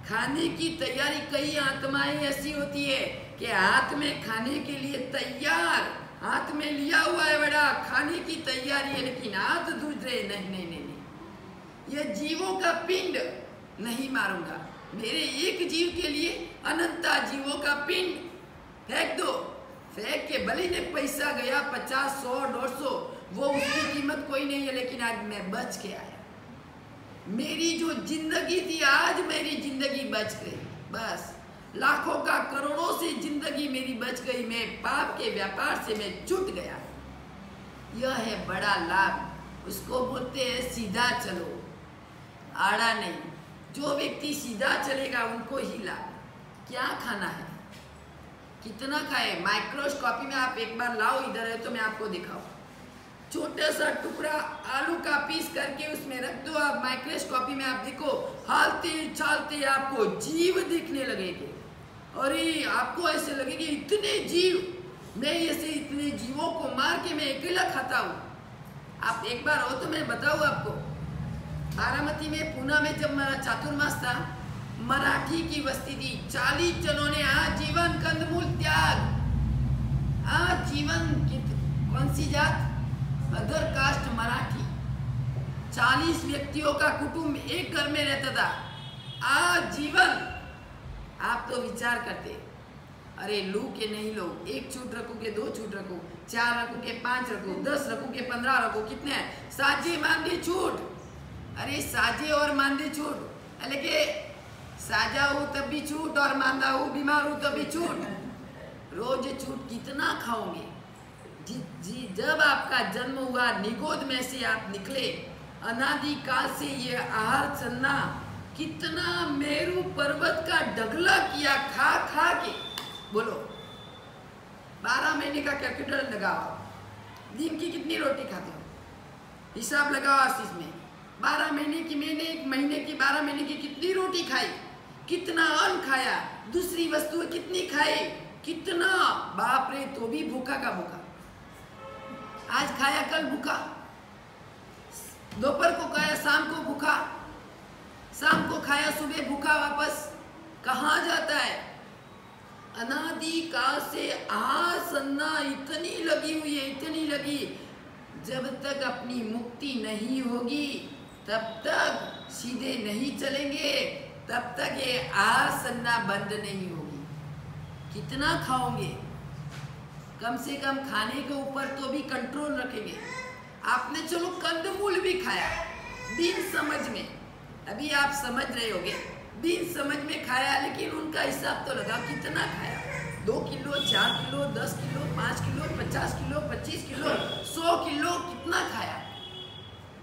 खाने की तैयारी, कई आत्माएं ऐसी होती है कि हाथ में खाने के लिए तैयार, हाथ में लिया हुआ है बड़ा, खाने की तैयारी है, लेकिन हाथ दूसरे नहीं नहीं नहीं नहीं, ये जीवों का पिंड नहीं मारूंगा, मेरे एक जीव के लिए अनंता जीवों का पिंड फेंक दो। फेंक के भले ने पैसा गया 50, 100, 150, वो उसकी कीमत कोई नहीं है, लेकिन आज मैं बच के आया। मेरी जो जिंदगी थी, आज मेरी जिंदगी बच गई, बस लाखों का करोड़ों से जिंदगी मेरी बच गई, मैं पाप के व्यापार से मैं छूट गया। यह है बड़ा लाभ, उसको बोलते हैं सीधा चलो, आड़ा नहीं। जो व्यक्ति सीधा चलेगा उनको ही लाभ। क्या खाना है, कितना खाए, माइक्रोस्कोपी में आप एक बार लाओ, इधर है तो मैं आपको दिखाऊं, छोटा सा टुकड़ा आलू का पीस करके उसमें रख दो, आप माइक्रोस्कोपी में आप देखो, हालते चालते आपको जीव दिखने लगेंगे, और ये आपको ऐसे लगेंगे इतने जीव, मैं ऐसे इतने जीवों को मार के मैं अकेला खाता हूँ। आप एक बार हो तो मैं बताऊँ आपको, बारामती में, पूना में जब मेरा चातुर्मास था, मराठी की बस्ती थी, 40 जनों ने आजीवन कंदमूल त्याग, आजीवन, कौन सी जात, अदर कास्ट मराठी, 40 व्यक्तियों का कुटुंब एक घर में रहता था, आजीवन। आप तो विचार करते, अरे लू के नहीं लो, 1 छूट रखो के 2 छूट रखो, 4 रखो के 5 रखो, 10 रखो के 15 रखो, कितने हैं? साजे मांदे छूट। अरे साजे और मांदे छूट, अरे के साजा हो तब भी छूट और मांदा हो बीमार हो तब भी छूट। रोज छूट कितना खाओगे? जी जब आपका जन्म हुआ, निगोद में से आप निकले, अनादि काल से ये आहार चलना कितना मेरू पर्वत का ढगला किया खा खा के। बोलो 12 महीने का कैलकुलेटर लगाओ, दिन की कितनी रोटी खाते हो? हिसाब लगाओ आशीष में। 12 महीने की मैंने 1 महीने की 12 महीने की कितनी रोटी खाई, कितना अन्न खाया, दूसरी वस्तु कितनी खाई, कितना, बाप रे, तो भी भूखा का भूखा। आज खाया कल भूखा, दोपहर को खाया शाम को भूखा, शाम को खाया सुबह भूखा वापस। कहाँ जाता है? अनादि काल से आसन्ना इतनी लगी हुई है, इतनी लगी। जब तक अपनी मुक्ति नहीं होगी तब तक सीधे नहीं चलेंगे, तब तक ये आसन्ना बंद नहीं होगी। कितना खाओगे? कम से कम खाने के ऊपर तो भी कंट्रोल रखेंगे। आपने चलो कंदमूल भी खाया बिन समझ में, अभी आप समझ रहे होगे, बिन समझ में खाया, लेकिन उनका हिसाब तो लगा कितना खाया। 2 kilo, 4 kilo, 10 kilo, 5 kilo, 50 kilo, 25 kilo, 100 kilo, कितना खाया?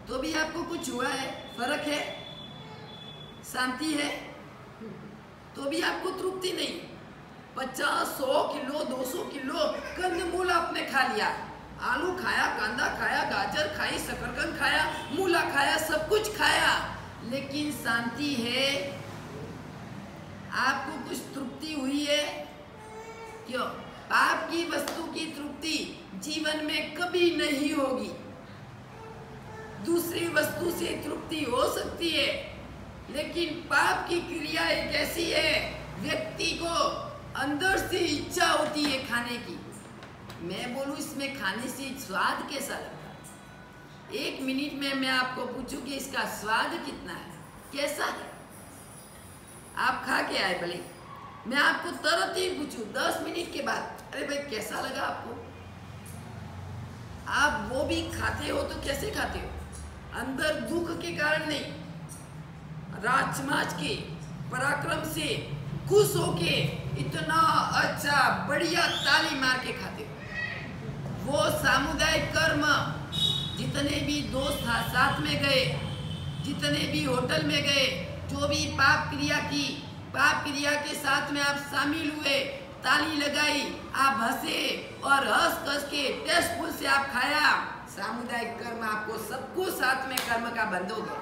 तो भी आपको कुछ हुआ है? फर्क है? शांति है? तो भी आपको तृप्ति नहीं। 50, 100 किलो, 200 किलो कंदमूल आपने खा लिया, आलू खाया, कांदा खाया, गाजर खाई, शकरकंद खाया, मूला खाया, सब कुछ खाया, लेकिन शांति है? आपको कुछ तृप्ति हुई है? क्यों? पाप की वस्तु की तृप्ति जीवन में कभी नहीं होगी। दूसरी वस्तु से तृप्ति हो सकती है, लेकिन पाप की क्रिया एक ऐसी है, व्यक्ति को अंदर से इच्छा होती है खाने की। मैं बोलूं इसमें खाने से स्वाद कैसा लगता है? 1 मिनट में मैं आपको पूछूं कि इसका स्वाद कितना है, कैसा है? आप खा के आए भले, मैं आपको तुरंत ही पूछूं 10 मिनट के बाद, अरे भाई कैसा लगा आपको? आप वो भी खाते हो तो कैसे खाते हो? अंदर दुख के कारण नहीं, राजमाज के पराक्रम से खुश होके इतना अच्छा बढ़िया ताली मार के खाते हो। वो सामुदायिक कर्म, जितने भी दोस्त साथ में गए, जितने भी होटल में गए, जो भी पाप क्रिया की, पाप क्रिया के साथ में आप शामिल हुए, ताली लगाई, आप हंसे और हंस कस के टेस्टफुल से आप खाया, सामुदायिक कर्म आपको सबको साथ में कर्म का बंद हो गया।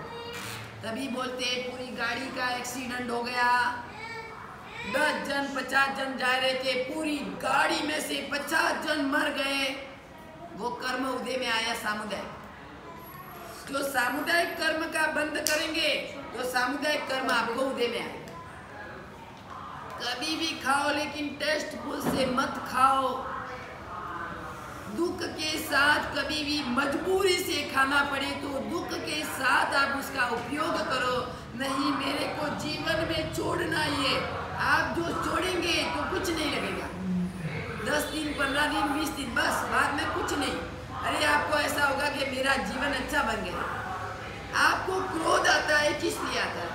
तभी बोलते पूरी गाड़ी का एक्सीडेंट हो गया, 10 जन 50 जन जा रहे थे, पूरी गाड़ी में से 50 जन मर गए। वो कर्म उदय में आया सामुदायिक। जो सामुदायिक कर्म का बंद करेंगे तो सामुदायिक कर्म आपको उदय में आएगा। कभी भी खाओ, लेकिन टेस्टफुल से मत खाओ। दुख के साथ कभी भी मजबूरी से खाना पड़े तो दुख के साथ आप उसका उपयोग करो। नहीं, मेरे को जीवन में छोड़ना ही है, आप जो छोड़ेंगे तो कुछ नहीं लगेगा। 10 दिन, 15 दिन, 20 दिन, बस बाद में कुछ नहीं। अरे आपको ऐसा होगा कि मेरा जीवन अच्छा बन गया। आपको क्रोध आता है, किस लिए आता है?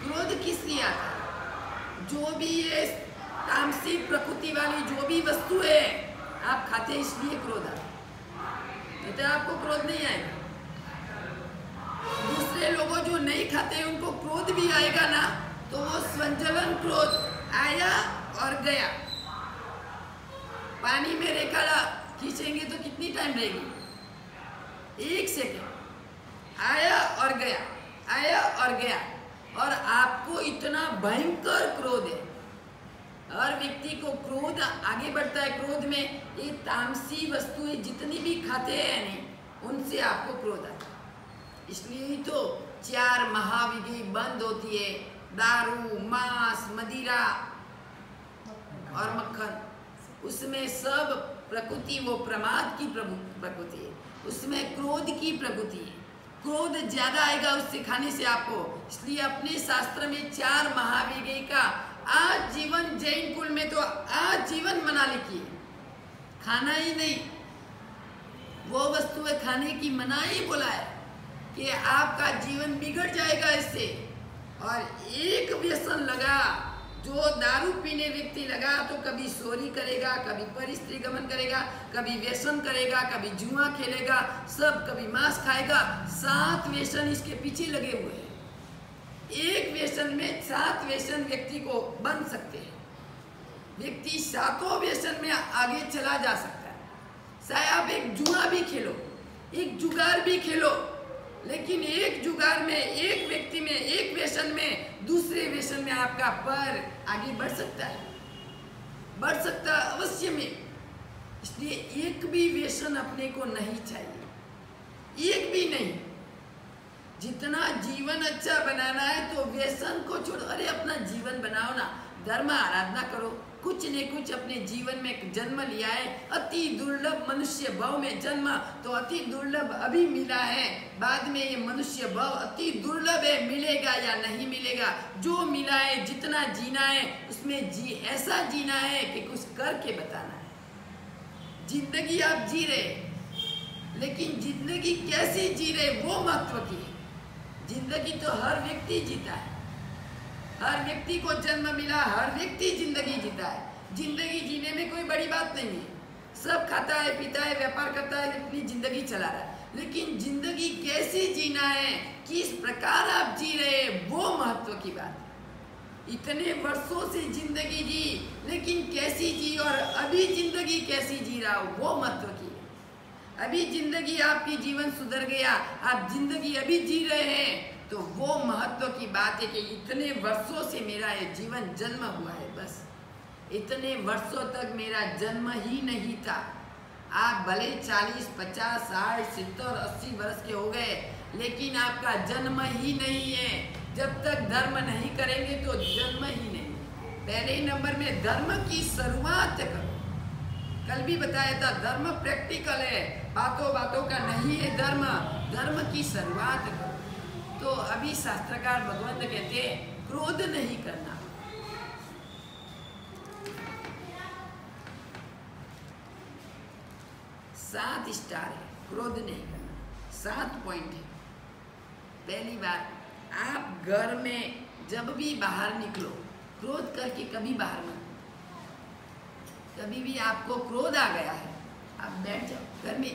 क्रोध किस लिए आता है? जो भी ये तामसिक प्रकृति वाली जो भी वस्तु है आप खाते हैं, इसलिए क्रोध आता है, नहीं तो आपको क्रोध नहीं आएगा। दूसरे लोगों जो नहीं खाते उनको क्रोध भी आएगा ना, तो वो संचलन क्रोध आया और गया। पानी में रेखा खींचेंगे तो कितनी टाइम रहेगी? 1 सेकंड। आया और गया, आया और गया। और आपको इतना भयंकर क्रोध है, हर व्यक्ति को क्रोध आगे बढ़ता है। क्रोध में ये तामसी वस्तुएं जितनी भी खाते हैं नहीं, उनसे आपको क्रोध आता है। इसलिए ही तो 4 महाविधि बंद होती है, दारू, मांस, मदिरा और मक्खन। उसमें सब प्रकृति वो प्रमाद की प्रकृति है, उसमें क्रोध की प्रकृति है। क्रोध ज्यादा आएगा उससे खाने से आपको। इसलिए अपने शास्त्र में 4 महाविधि का आजीवन जैन कुल में तो आजीवन मना लिखी है, खाना ही नहीं, वो वस्तुएं खाने की मनाही बोला है कि आपका जीवन बिगड़ जाएगा इससे। और एक व्यसन लगा, जो दारू पीने व्यक्ति लगा तो कभी चोरी करेगा, कभी परिस्त्री गमन करेगा, कभी व्यसन करेगा, कभी जुआ खेलेगा, सब कभी मांस खाएगा। 7 व्यसन इसके पीछे लगे हुए हैं। एक व्यसन में 7 व्यसन व्यक्ति को बन सकते हैं। व्यक्ति 7 व्यसन में आगे चला जा सकता है। चाहे आप एक जुआ भी खेलो, एक जुगार भी खेलो, लेकिन एक जुगार में, एक व्यक्ति में, एक व्यसन में दूसरे व्यसन में आपका पैर आगे बढ़ सकता है, बढ़ सकता अवश्य में। इसलिए एक भी व्यसन अपने को नहीं चाहिए, एक भी नहीं। जितना जीवन अच्छा बनाना है तो व्यसन को छोड़ो। अरे अपना जीवन बनाओ ना, धर्म आराधना करो, कुछ न कुछ अपने जीवन में जन्म लिया है। अति दुर्लभ मनुष्य भाव में जन्म तो अति दुर्लभ अभी मिला है, बाद में ये मनुष्य भाव अति दुर्लभ है, मिलेगा या नहीं मिलेगा। जो मिला है, जितना जीना है उसमें ऐसा जीना है कि कुछ करके बताना है। जिंदगी आप जी रहे, लेकिन जिंदगी कैसी जी रहे वो महत्व की है। जिंदगी तो हर व्यक्ति जीता है, हर व्यक्ति को जन्म मिला, हर व्यक्ति जिंदगी जीता है। जिंदगी जीने में कोई बड़ी बात नहीं है, सब खाता है, पीता है, व्यापार करता है, अपनी जिंदगी चला रहा है। लेकिन जिंदगी कैसी जीना है, किस प्रकार आप जी रहे हैं, वो महत्व की बात है। इतने वर्षों से जिंदगी जी, लेकिन कैसी जी और अभी जिंदगी कैसी जी रहा हो वो महत्व की है। अभी जिंदगी आपकी जीवन सुधर गया, आप जिंदगी अभी जी रहे हैं, तो वो महत्व की बात है कि इतने वर्षों से मेरा ये जीवन जन्म हुआ है, बस इतने वर्षों तक मेरा जन्म ही नहीं था। आप भले 40, 50, 60, 70, 80 वर्ष के हो गए, लेकिन आपका जन्म ही नहीं है। जब तक धर्म नहीं करेंगे तो जन्म ही नहीं। पहले नंबर में धर्म की शुरुआत करो। कल भी बताया था, धर्म प्रैक्टिकल है, बातों बातों का नहीं है धर्म। धर्म की शुरुआत करो। तो अभी शास्त्रकार भगवंत कहते हैं क्रोध नहीं करना। सात स्टार है, क्रोध नहीं करना। 7 पॉइंट है। पहली बात, आप घर में जब भी बाहर निकलो, क्रोध करके कभी बाहर मत। कभी भी आपको क्रोध आ गया है, आप बैठ जाओ घर में।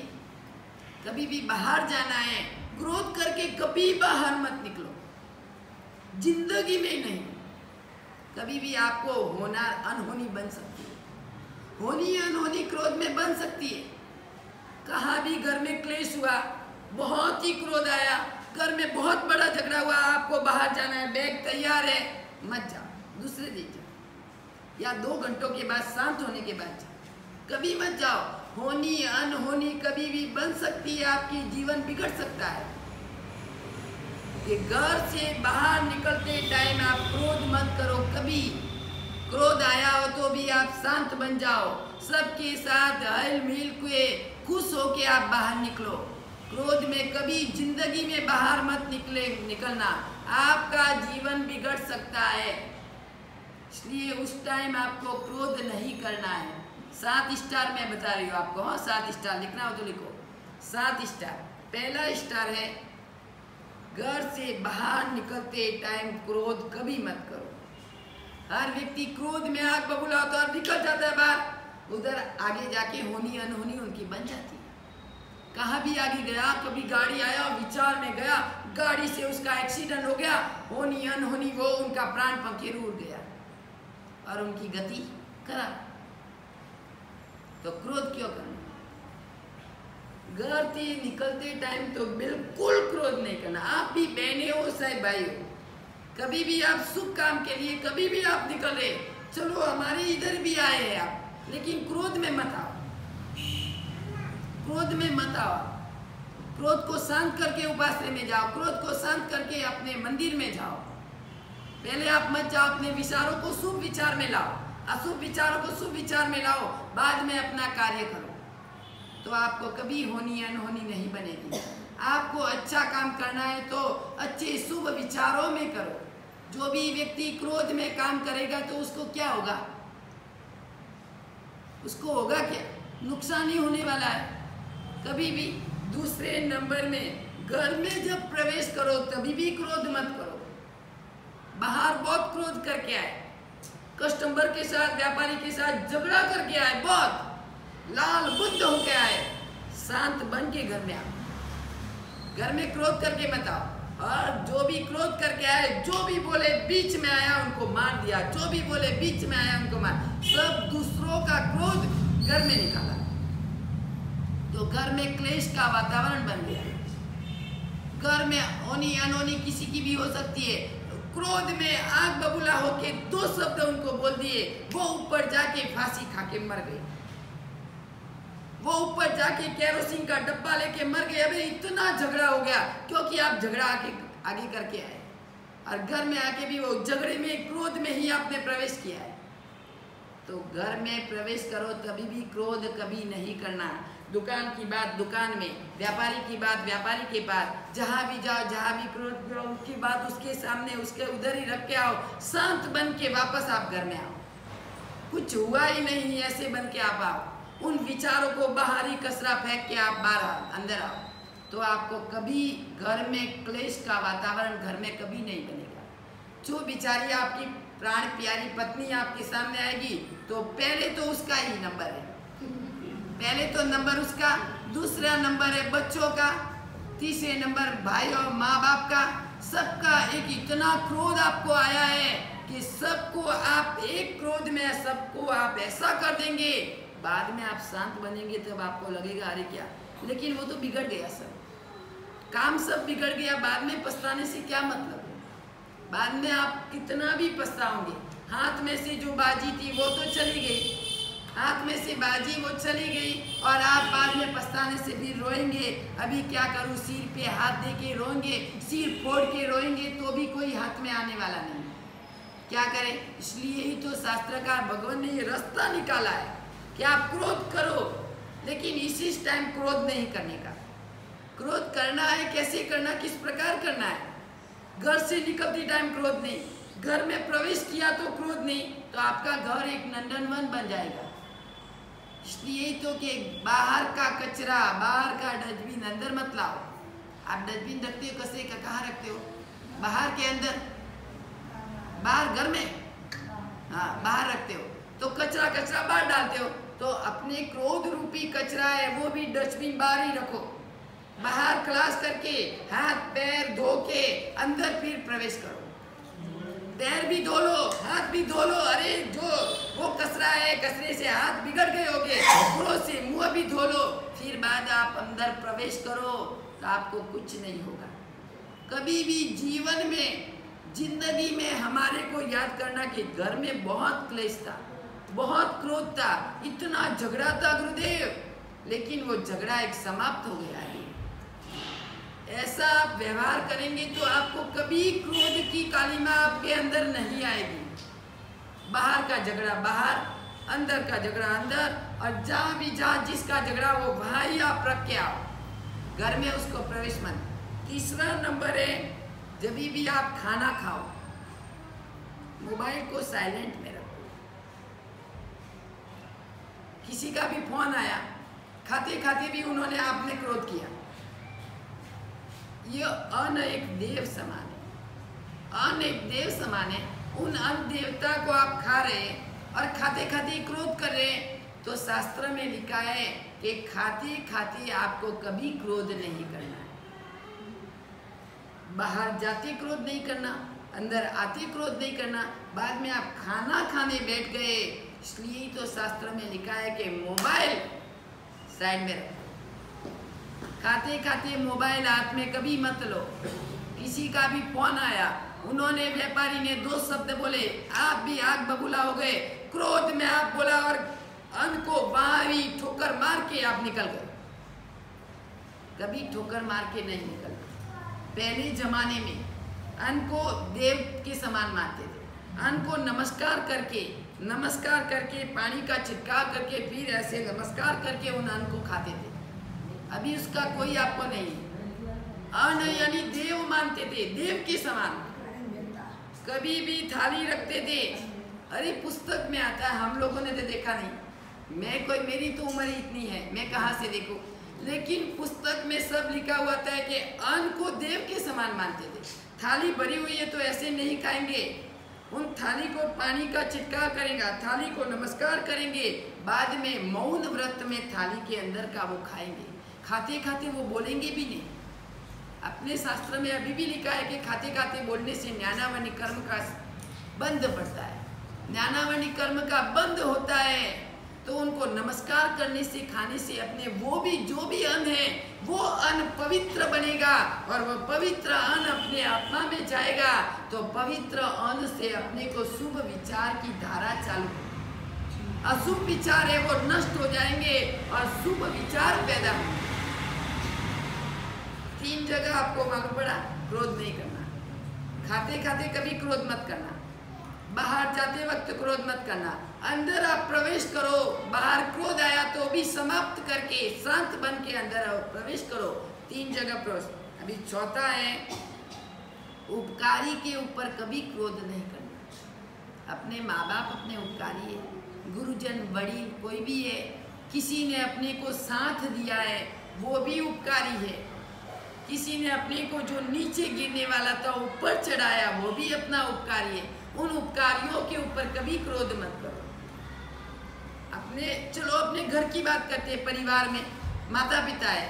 कभी भी बाहर जाना है, क्रोध करके कभी बाहर मत निकलो, जिंदगी में नहीं। कभी भी आपको होना अनहोनी बन सकती है, होनी अनहोनी क्रोध में बन सकती है। कहाँ भी घर में क्लेश हुआ, बहुत ही क्रोध आया, घर में बहुत बड़ा झगड़ा हुआ, आपको बाहर जाना है, बैग तैयार है, मत जाओ, दूसरे दिन जाओ, या 2 घंटों के बाद शांत होने के बाद जाओ। कभी मत जाओ। होनी अनहोनी कभी भी बन सकती है, आपकी जीवन बिगड़ सकता है। कि घर से बाहर निकलते टाइम आप क्रोध मत करो। कभी क्रोध आया हो तो भी आप शांत बन जाओ, सबके साथ हिल मिल के खुश होके आप बाहर निकलो। क्रोध में कभी जिंदगी में बाहर मत निकलना, आपका जीवन बिगड़ सकता है। इसलिए उस टाइम आपको क्रोध नहीं करना है। 7 स्टार मैं बता रही हूँ आपको। हाँ, 7 स्टार लिखना हो तो लिखो। 7 स्टार। पहला स्टार है, घर से बाहर निकलते टाइम क्रोध कभी मत करो। हर व्यक्ति क्रोध में आग बबूला होता है और निकल जाता है बाहर, उधर आगे जाके होनी अनहोनी उनकी बन जाती है। कहाँ भी आगे गया, कभी गाड़ी आया और विचार में गया, गाड़ी से उसका एक्सीडेंट हो गया, होनी अनहोनी वो उनका प्राण पंखेरु उड़ गया और उनकी गति खराब। तो क्रोध क्यों करना? घर से निकलते टाइम तो बिल्कुल क्रोध नहीं करना। आप भी बहने हो चाहे भाई हो, कभी भी आप शुभ काम के लिए कभी भी आप निकल रहे, चलो हमारे इधर भी आए हैं आप, लेकिन क्रोध में मत आओ, क्रोध में मत आओ। क्रोध को शांत करके उपासना में जाओ, क्रोध को शांत करके अपने मंदिर में जाओ। पहले आप मत जाओ, अपने विचारों को शुभ विचार में लाओ, अशुभ विचारों को शुभ विचार में लाओ, बाद में अपना कार्य करो। तो आपको कभी होनी अनहोनी नहीं बनेगी। आपको अच्छा काम करना है तो अच्छे शुभ विचारों में करो, जो भी व्यक्ति क्रोध में काम करेगा तो उसको क्या होगा? उसको होगा क्या? नुकसान ही होने वाला है। कभी भी दूसरे नंबर में घर में जब प्रवेश करो तभी भी क्रोध मत करो। बाहर बहुत क्रोध करके आए, कस्टमर के साथ, व्यापारी के साथ झगड़ा करके आए, बहुत लाल बुद्ध होके आए, शांत बन के घर में आओ। घर में क्रोध करके मत आओ। और जो भी क्रोध करके आए, जो भी बोले बीच में आया उनको मार दिया, जो भी बोले बीच में आया उनको मार, सब दूसरों का क्रोध घर में निकाला, तो घर में क्लेश का वातावरण बन गया। घर में होनी अनहोनी किसी की भी हो सकती है। क्रोध में आग बबूला होके 2 शब्द उनको बोल दिए, वो ऊपर जाके फांसी खा के मर गए। वो ऊपर जाके केरोसिन का डब्बा लेके मर गए। अबे इतना झगड़ा हो गया क्योंकि आप झगड़ा आगे करके आए, और घर में आके भी वो झगड़े में, क्रोध में ही आपने प्रवेश किया है। तो घर में प्रवेश करो तभी भी क्रोध कभी नहीं करना। दुकान की बात दुकान में, व्यापारी की बात व्यापारी के पास, जहाँ भी जाओ, जहाँ भी क्रोध करो, उसकी बात उसके सामने, उसके उधर ही रख के आओ। शांत बन के वापस आप घर में आओ। कुछ हुआ ही नहीं, ऐसे बन के आप आओ। उन विचारों को बाहर ही कचरा फेंक के आप बाहर अंदर आओ, तो आपको कभी घर में क्लेश का वातावरण घर में कभी नहीं बनेगा। जो बिचारी आपकी प्राण प्यारी पत्नी आपके सामने आएगी तो पहले तो उसका ही नंबर है, पहले तो नंबर उसका, दूसरा नंबर है बच्चों का, तीसरे नंबर भाई और माँ बाप का। सबका एक इतना क्रोध आपको आया है कि सबको आप एक क्रोध में सबको आप ऐसा कर देंगे, बाद में आप शांत बनेंगे तब आपको लगेगा अरे क्या, लेकिन वो तो बिगड़ गया, सब काम सब बिगड़ गया। बाद में पछताने से क्या मतलब है? बाद में आप कितना भी पछताओगे। हाथ में से जो बाजी थी वो तो चली गई, हाथ में से बाजी वो चली गई, और आप बाद में पछताने से भी रोएंगे। अभी क्या करूं, सिर पे हाथ दे के रोएंगे, सिर फोड़ के रोएंगे तो भी कोई हाथ में आने वाला नहीं। क्या करें? इसलिए ही तो शास्त्रकार भगवान ने ये रास्ता निकाला है कि आप क्रोध करो, लेकिन इसी टाइम क्रोध नहीं करने का। क्रोध करना है, कैसे करना, किस प्रकार करना है। घर से निकलती टाइम क्रोध नहीं, घर में प्रवेश किया तो क्रोध नहीं, तो आपका घर एक नंदनवन बन जाएगा। इसलिए तो कि बाहर का कचरा, बाहर का डस्टबिन अंदर मत लाओ। आप डस्टबिन रखते हो कैसे का, कहाँ रखते हो? बाहर के अंदर, बाहर घर में, हाँ बाहर रखते हो, तो कचरा कचरा बाहर डालते हो। तो अपने क्रोध रूपी कचरा है वो भी डस्टबिन बाहर ही रखो। बाहर क्लास करके हाथ पैर धो के अंदर फिर प्रवेश करो। पैर भी धो लो, हाथ भी धो लो। अरे जो वो कचरा है, कचरे से हाथ बिगड़ गए होंगे, क्रोध से मुंह भी धो लो, फिर बाद आप अंदर प्रवेश करो तो आपको कुछ नहीं होगा। कभी भी जीवन में, जिंदगी में हमारे को याद करना कि घर में बहुत क्लेश था, बहुत क्रोध था, इतना झगड़ा था गुरुदेव, लेकिन वो झगड़ा एक समाप्त हो गया है। ऐसा आप व्यवहार करेंगे तो आपको कभी क्रोध की कालिमा आपके अंदर नहीं आएगी। बाहर का झगड़ा बाहर, अंदर का झगड़ा अंदर, और जहाँ भी जहाँ जिसका झगड़ा वो वहाँ ही आप रख के आओ, घर में उसको प्रवेश मत। तीसरा नंबर है, जब भी आप खाना खाओ मोबाइल को साइलेंट में रखो। किसी का भी फोन आया, खाते खाते भी उन्होंने आपने क्रोध किया, ये अन्न एक देव समान है, अन्न एक देव समान है। उन अन्न देवता को आप खा रहे हैं और खाते खाते क्रोध कर रहे हैं, तो शास्त्र में लिखा है कि खाते खाते आपको कभी क्रोध नहीं करना है। बाहर जाते क्रोध नहीं करना, अंदर आते क्रोध नहीं करना। बाद में आप खाना खाने बैठ गए, इसलिए तो शास्त्र में लिखा है कि मोबाइल साइड में रखो। खाते खाते मोबाइल हाथ में कभी मत लो। किसी का भी फोन आया, उन्होंने, व्यापारी ने 2 शब्द बोले, आप भी आग बबूला हो गए, क्रोध में आप बोला और अन्न को बाहरी ठोकर मार के आप निकल गए। कभी ठोकर मार के नहीं निकल। पहले जमाने में अन्न को देव के समान मानते थे। अन्न को नमस्कार करके पानी का छिड़काव करके फिर ऐसे नमस्कार करके उन अन्न को खाते थे। अभी उसका कोई आपको नहीं। अन्न यानी देव मानते थे, देव के समान। कभी भी थाली रखते थे, अरे पुस्तक में आता है, हम लोगों ने तो देखा नहीं, मेरी तो उम्र ही इतनी है, मैं कहाँ से देखूं, लेकिन पुस्तक में सब लिखा हुआ था कि अन्न को देव के समान मानते थे। थाली भरी हुई है तो ऐसे नहीं खाएंगे, उन थाली को पानी का छिड़काव करेगा, थाली को नमस्कार करेंगे, बाद में मौन व्रत में थाली के अंदर का वो खाएंगे, खाते खाते वो बोलेंगे भी नहीं। अपने शास्त्र में अभी भी लिखा है कि खाते खाते बोलने से ज्ञानावनी कर्म का बंद पड़ता है, ज्ञानावनी कर्म का बंद होता है। तो उनको नमस्कार करने से, खाने से अपने वो भी जो भी अन्न है वो अन्न पवित्र बनेगा, और वो पवित्र अन्न अपने आत्मा में जाएगा तो पवित्र अन्न से अपने को शुभ विचार की धारा चालू, अशुभ विचार है वो नष्ट हो जाएंगे और शुभ विचार पैदा होंगे। 3 जगह आपको मालूम पड़ा, क्रोध नहीं करना, खाते खाते कभी क्रोध मत करना, बाहर जाते वक्त क्रोध मत करना, अंदर आप प्रवेश करो, बाहर क्रोध आया तो भी समाप्त करके शांत बन के अंदर प्रवेश करो। 3 जगह प्रवेश। अभी चौथा है, उपकारी के ऊपर कभी क्रोध नहीं करना। अपने माँ बाप अपने उपकारी है, गुरुजन बड़ी कोई भी है, किसी ने अपने को साथ दिया है वो भी उपकारी है, किसी ने अपने को जो नीचे गिरने वाला था ऊपर चढ़ाया वो भी अपना उपकारी है। उन उपकारियों के ऊपर कभी क्रोध मत करो। अपने घर की बात करते हैं, परिवार में माता पिता है,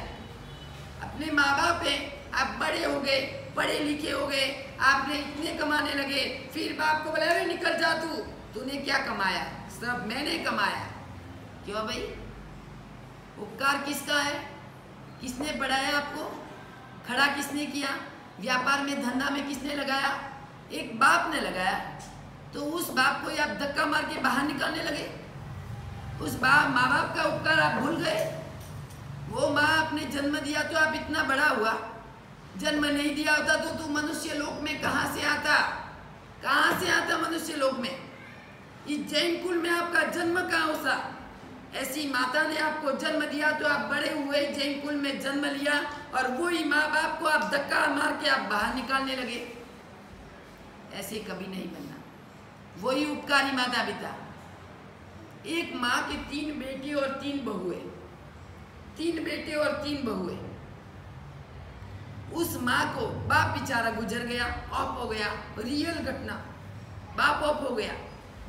अपने माँ बाप है, आप बड़े हो गए, पढ़े लिखे हो गए, आपने इतने कमाने लगे, फिर बाप को बोला अरे निकल जा तूने क्या कमाया, सब मैंने कमाया। क्यों भाई, उपकार किसका है, किसने पढ़ाया आपको, खड़ा किसने किया, व्यापार में धंधा में किसने लगाया, एक बाप ने लगाया। तो उस बाप को आप धक्का मार के बाहर निकालने लगे, उस माँ बाप का उपकार आप भूल गए। वो माँ आपने जन्म दिया तो आप इतना बड़ा हुआ, जन्म नहीं दिया होता तो तू मनुष्य लोक में कहाँ से आता मनुष्य लोक में, इस जैन कुल में आपका जन्म कहाँ होता। ऐसी माता ने आपको जन्म दिया तो आप बड़े हुए, जैन कुल में जन्म लिया, और वही माँ बाप को आप धक्का मार के आप बाहर निकालने लगे। ऐसे कभी नहीं बनना। वही उपकारी माता पिता, एक माँ के 3 बेटे और 3 बहुए, 3 बेटे और 3 बहुए। उस माँ को बाप बेचारा गुजर गया, ऑफ हो गया, रियल घटना, बाप ऑफ हो गया,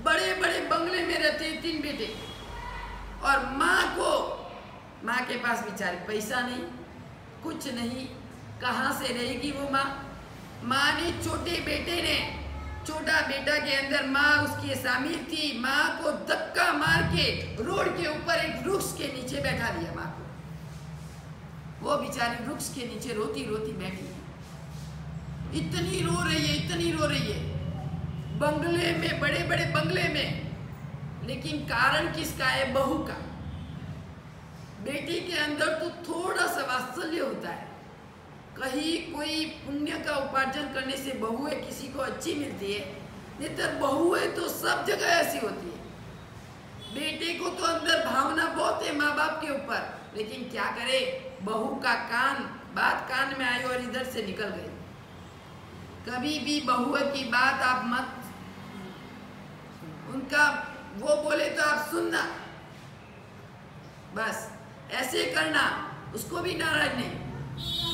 बड़े बड़े बंगले में रहते 3 बेटे, और माँ के पास बेचारे पैसा नहीं, कुछ नहीं, कहाँ से रहेगी वो माँ ने छोटा बेटा के अंदर माँ उसकी शामिल थी, माँ को धक्का मार के रोड के ऊपर एक वृक्ष के नीचे बैठा दिया माँ को। वो बेचारी वृक्ष के नीचे रोती रोती बैठी, इतनी रो रही है, बंगले में, बड़े बड़े बंगले में, लेकिन कारण किसका है, बहू का। बेटी के अंदर तो थोड़ा सा वात्सल्य होता है, कहीं कोई पुण्य का उपार्जन करने से बहू है किसी को अच्छी मिलती है, नहीं तो बहू है तो सब जगह ऐसी होती है। बेटे को तो अंदर भावना बहुत है माँ बाप के ऊपर, लेकिन क्या करे, बहू का बात कान में आई और इधर से निकल गई। कभी भी बहू की बात आप मत, उनका वो बोले तो आप सुनना, बस ऐसे करना, उसको भी नाराज नहीं,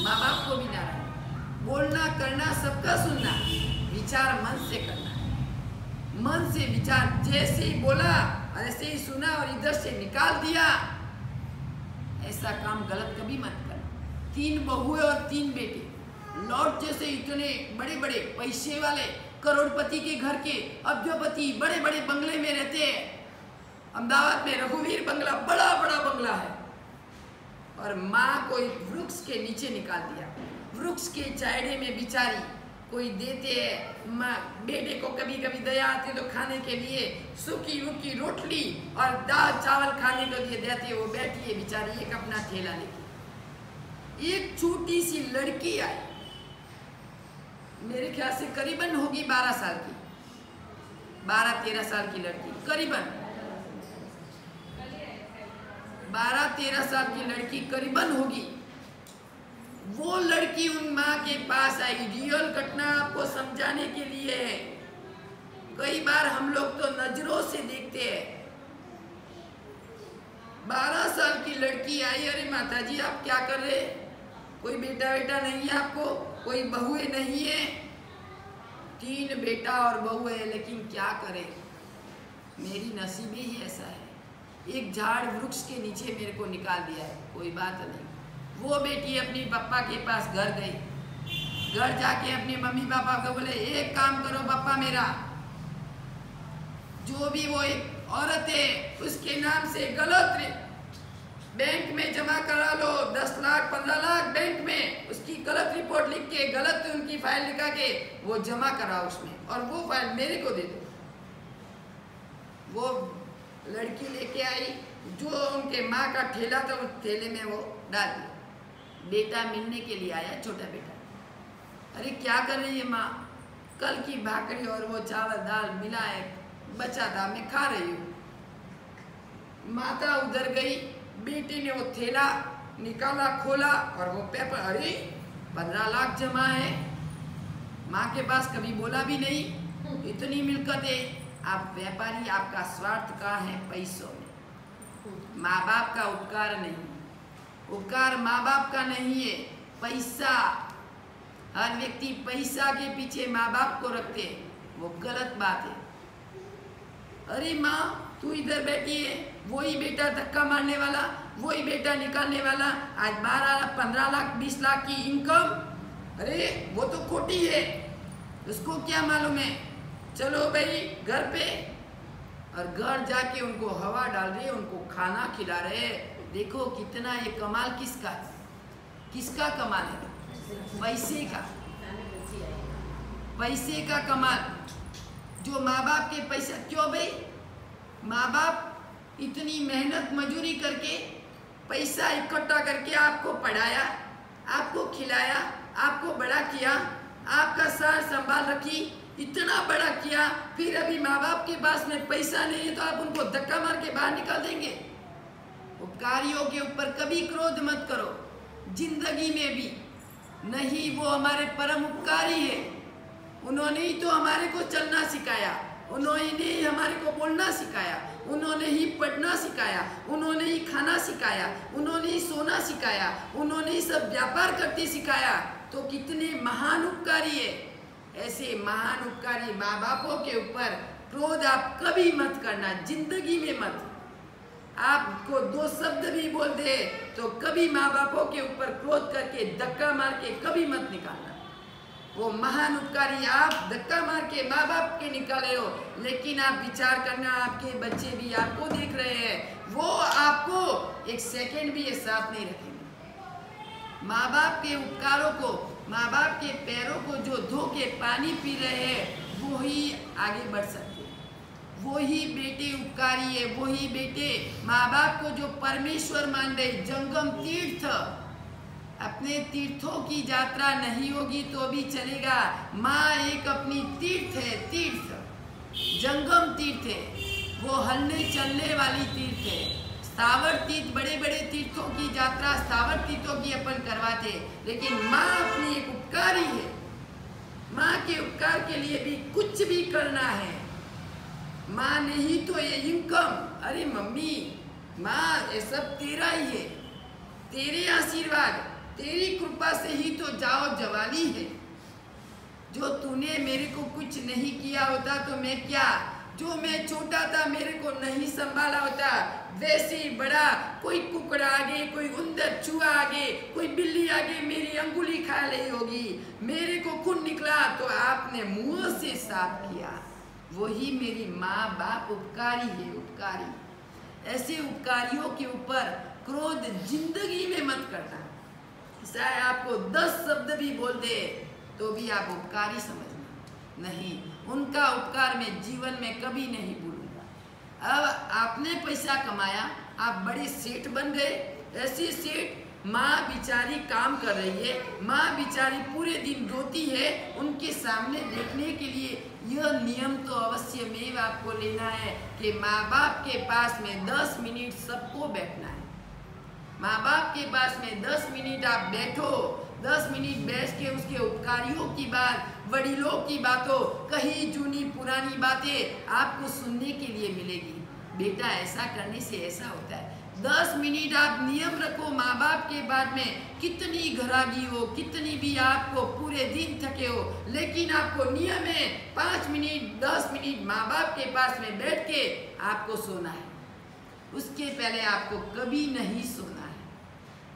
माँ बाप को भी नाराज, बोलना करना सबका सुनना, विचार मन से करना, मन से विचार, जैसे ही बोला ऐसे ही सुना और इधर से निकाल दिया, ऐसा काम गलत कभी मत करना। 3 बहुएं और 3 बेटे, लॉर्ड जैसे इतने बड़े बड़े पैसे वाले, करोड़पति के घर के अब्जोपति, बड़े बड़े बंगले में रहते हैं। अहमदाबाद में रघुवीर बंगला, बड़ा बड़ा बंगला है, और माँ को एक वृक्ष के नीचे निकाल दिया। वृक्ष के चायड़े में बिचारी, कोई देते है माँ बेटे को, कभी कभी दया आती तो खाने के लिए सूखी वूखी रोटली और दाल चावल खाने के लिए देते, वो बैठी है बिचारी एक अपना थैला लेके। एक छोटी सी लड़की आई, मेरे ख्याल से करीबन होगी 12 साल की, 12-13 साल की लड़की, करीबन 12-13 साल की लड़की करीबन होगी। वो लड़की उन माँ के पास आई, रियल घटना आपको समझाने के लिए है। कई बार हम लोग तो नजरों से देखते हैं। 12 साल की लड़की आई, अरे माता जी आप क्या कर रहे, कोई बेटा नहीं है आपको, कोई बहुएं नहीं है। 3 बेटा और बहू है, लेकिन क्या करे, मेरी नसीब ही ऐसा है, एक झाड़ वृक्ष के नीचे मेरे को निकाल दिया है, कोई बात नहीं। वो बेटी अपनी पापा के पास घर गई, घर जाके अपने मम्मी पापा को बोले एक काम करो पापा, मेरा जो भी वो एक औरत है उसके नाम से गलत बैंक में जमा करा लो, 10 लाख 15 लाख बैंक में उसकी गलत रिपोर्ट लिख के, गलत उनकी फाइल लिखा के वो जमा कराओ उसमें, और वो फाइल मेरे को दे दो। वो लड़की लेके आई, जो उनके माँ का ठेला था उस ठेले में वो डाल दिया। बेटा मिलने के लिए आया, छोटा बेटा, अरे क्या कर रही है माँ, कल की भाकरी और वो चावल दाल मिला है, बचा था, मैं खा रही हूँ। माता उधर गई, बेटी ने वो थैला निकाला, खोला, और वो पेपर, अरे 15 लाख जमा है, माँ के पास कभी बोला भी नहीं, इतनी मिलकत है। आप व्यापारी, आपका स्वार्थ कहाँ है, पैसों में। माँ बाप का उपकार नहीं, उपकार माँ बाप का नहीं है, पैसा। हर व्यक्ति पैसा के पीछे माँ बाप को रखते, वो गलत बात है। अरे माँ तू इधर बैठी है, वही बेटा धक्का मारने वाला, वही बेटा निकालने वाला, आज 12 15 लाख 20 लाख की इनकम, अरे वो तो खोटी है, उसको क्या मालूम है। चलो भाई घर पे, और घर जाके उनको हवा डाल रहे, उनको खाना खिला रहे। देखो कितना ये कमाल, किसका कमाल है, पैसे का, पैसे का कमाल। जो माँ बाप के पैसा, क्यों भाई, माँ बाप इतनी मेहनत मजूरी करके पैसा इकट्ठा करके आपको पढ़ाया, आपको खिलाया, आपको बड़ा किया, आपका सार संभाल रखी, इतना बड़ा किया, फिर अभी माँ बाप के पास में पैसा नहीं है तो आप उनको धक्का मार के बाहर निकाल देंगे। उपकारियों के ऊपर कभी क्रोध मत करो, जिंदगी में भी नहीं। वो हमारे परम उपकारी है, उन्होंने ही तो हमारे को चलना सिखाया, उन्होंने ही हमारे को बोलना सिखाया, उन्होंने ही पढ़ना सिखाया, उन्होंने ही खाना सिखाया, उन्होंने ही सोना सिखाया, उन्होंने ही सब व्यापार करते सिखाया। तो कितने महान उपकारी है। ऐसे महान उपकारी माँ बापों के ऊपर क्रोध आप कभी मत करना, जिंदगी में मत। आपको 2 शब्द भी बोल दे तो कभी माँ बापों के ऊपर क्रोध करके धक्का मार के कभी मत निकालना। वो महान उपकारी आप धक्का मार के माँ बाप के निकाले हो, लेकिन आप विचार करना, आपके बच्चे भी आपको देख रहे हैं, वो आपको एक सेकंड भी ये साथ नहीं रखेंगे। माँ बाप के उपकारों को, माँ बाप के पैरों को जो धो के पानी पी रहे हैं, वो ही आगे बढ़ सकते हैं। वो ही बेटे उपकारी है, वो ही बेटे माँ बाप को जो परमेश्वर मान रहे। जंगम तीर्थ, अपने तीर्थों की यात्रा नहीं होगी तो भी चलेगा, माँ एक अपनी तीर्थ है, तीर्थ, जंगम तीर्थ है, वो हलने चलने वाली तीर्थ है। स्थावर तीर्थ, बड़े बड़े तीर्थों की यात्रा स्थावर तीर्थों की अपन करवाते, लेकिन माँ अपनी एक उपकारी है। माँ के उपकार के लिए भी कुछ भी करना है। माँ नहीं तो ये इनकम, अरे मम्मी माँ ये सब तेरा ही है, तेरे आशीर्वाद, तेरी कृपा से ही तो जाओ जवानी है। जो तूने मेरे को कुछ नहीं किया होता तो मैं क्या, जो मैं छोटा था मेरे को नहीं संभाला होता, वैसे ही बड़ा कोई कुकड़ा आगे, कोई उंदर चूहा आगे, कोई बिल्ली आगे मेरी अंगुली खा ली होगी, मेरे को खून निकला तो आपने मुंह से साफ किया। वही मेरी माँ बाप उपकारी है, उपकारी। ऐसे उपकारियों के ऊपर क्रोध जिंदगी में मत करना। चाहे आपको 10 शब्द भी बोल दे तो भी आप उपकारी समझना नहीं, उनका उपकार मैं जीवन में कभी नहीं भूलूंगा। अब आपने पैसा कमाया, आप बड़े सेठ बन गए, ऐसे सेठ माँ बिचारी काम कर रही है, माँ बिचारी पूरे दिन रोती है, उनके सामने देखने के लिए यह नियम तो अवश्य में आपको लेना है कि माँ बाप के पास में 10 मिनट सबको बैठना है। माँ बाप के पास में 10 मिनट आप बैठो, 10 मिनट बैठ के उसके उपकारियों की बात वडीलों की बातों, कहीं जूनी पुरानी बातें आपको सुनने के लिए मिलेगी। बेटा ऐसा करने से ऐसा होता है। 10 मिनट आप नियम रखो माँ बाप के बाद में, कितनी घरागी हो, कितनी भी आपको पूरे दिन थके हो, लेकिन आपको नियम है 5 मिनट 10 मिनट माँ बाप के पास में बैठ के आपको सोना है। उसके पहले आपको कभी नहीं सोना है,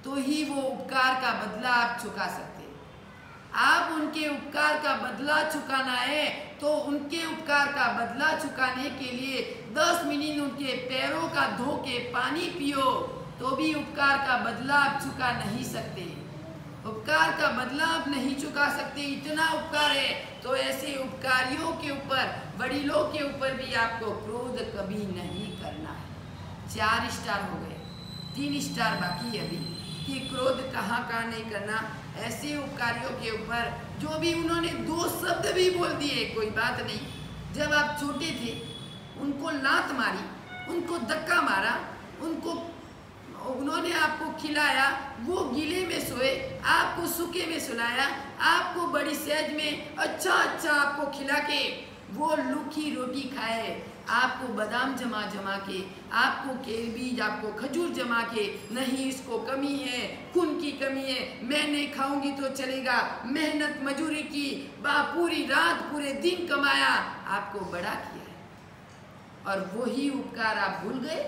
तो ही वो उपकार का बदला आप चुका सकते हैं। आप उनके उपकार का बदला चुकाना है तो उनके उपकार का बदला चुकाने के लिए 10 मिनट उनके पैरों का धो के पानी पियो, तो भी उपकार का बदला आप चुका नहीं सकते। उपकार का बदला आप नहीं चुका सकते, इतना उपकार है। तो ऐसे उपकारियों के ऊपर, वडीलों के ऊपर भी आपको क्रोध कभी नहीं करना है। 4 स्टार हो गए, 3 स्टार बाकी है अभी कि क्रोध कहाँ नहीं करना। ऐसे उपकारियों के ऊपर जो भी उन्होंने 2 शब्द भी बोल दिए, कोई बात नहीं। जब आप छोटे थे उनको लात मारी, उनको धक्का मारा, उन्होंने आपको खिलाया, वो गीले में सोए, आपको सूखे में सुलाया, आपको बड़ी सहज में अच्छा आपको खिला के वो लूखी रोटी खाए, आपको बादाम जमा के, आपको केल बीज, आपको खजूर जमा के, नहीं इसको कमी है, खून की कमी है, मैं नहीं खाऊंगी तो चलेगा, मेहनत मजूरी की, पूरी रात पूरे दिन कमाया, आपको बड़ा किया है। और वही उपकार आप भूल गए?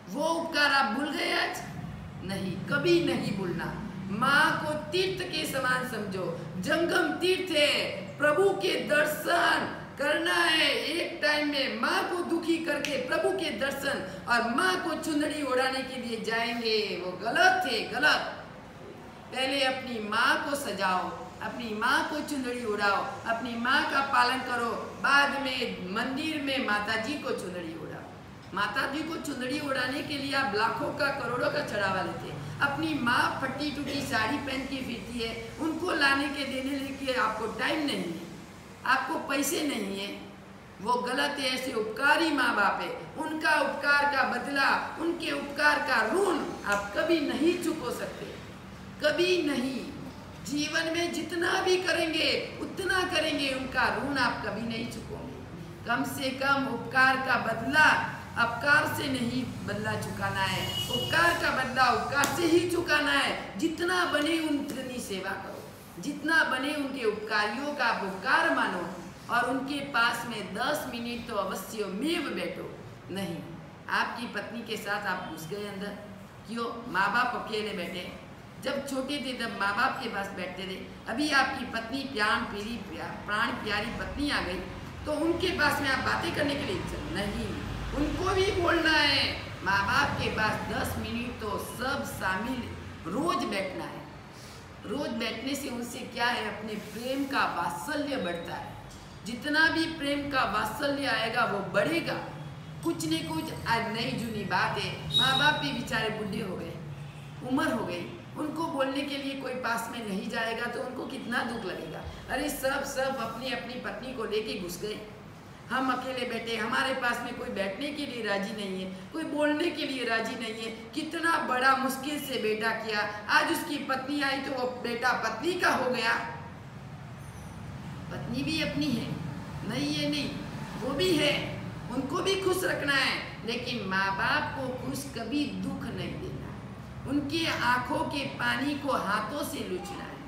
वो उपकार आप भूल गए आज? नहीं, कभी नहीं भूलना। माँ को तीर्थ के समान समझो, जंगम तीर्थ है, प्रभु के दर्शन करना है। एक टाइम में माँ को दुखी करके प्रभु के दर्शन और माँ को चुंदड़ी उड़ाने के लिए जाएंगे, वो गलत है, गलत। पहले अपनी माँ को सजाओ, अपनी माँ को चुंदड़ी उड़ाओ, अपनी माँ का पालन करो, बाद में मंदिर में माता जी को चुंदड़ी उड़ाओ। माता जी को चुंदड़ी उड़ाने के लिए आप लाखों का करोड़ों का चढ़ावा लेते हैं। अपनी माँ फटी टूटी साड़ी पहन के फिरती है, उनको लाने के देने के आपको टाइम नहीं है, आपको पैसे नहीं है, वो गलत है। ऐसे उपकारी माँ बाप है, उनका उपकार का बदला, उनके उपकार का ऋण आप कभी नहीं चुका सकते, कभी नहीं। जीवन में जितना भी करेंगे उतना करेंगे, उनका ऋण आप कभी नहीं चुकोगे। कम से कम उपकार का बदला अपकार से नहीं बदला चुकाना है, उपकार का बदला उपकार से ही चुकाना है। जितना बने उतनी सेवा करो, जितना बने उनके उपकारियों का आप उपकार मानो, और उनके पास में 10 मिनट तो अवश्य मेव बैठो। नहीं, आपकी पत्नी के साथ आप घुस गए अंदर, क्यों? माँ बाप अकेले बैठे, जब छोटे थे तब माँ बाप के पास बैठते थे, अभी आपकी पत्नी प्राण प्यारी पत्नी आ गई तो उनके पास में आप बातें करने के लिए चलो, नहीं, उनको भी बोलना है। माँ बाप के पास 10 मिनट तो सब शामिल रोज बैठना है। रोज बैठने से उनसे क्या है, अपने प्रेम का वात्सल्य बढ़ता है। जितना भी प्रेम का वात्सल्य आएगा वो बढ़ेगा। कुछ न कुछ आज नई जुनी बात है, माँ बाप भी बेचारे बुढ़े हो गए, उम्र हो गई, उनको बोलने के लिए कोई पास में नहीं जाएगा तो उनको कितना दुख लगेगा। अरे सब अपनी अपनी पत्नी को लेके घुस गए, हम अकेले बैठे, हमारे पास में कोई बैठने के लिए राजी नहीं है, कोई बोलने के लिए राजी नहीं है। कितना बड़ा मुश्किल से बेटा किया, आज उसकी पत्नी आई तो वो बेटा पत्नी का हो गया। पत्नी भी अपनी है, नहीं ये नहीं, वो भी है, उनको भी खुश रखना है, लेकिन माँ बाप को खुश कभी दुख नहीं देना। उनके आंखों के पानी को हाथों से लुचना है,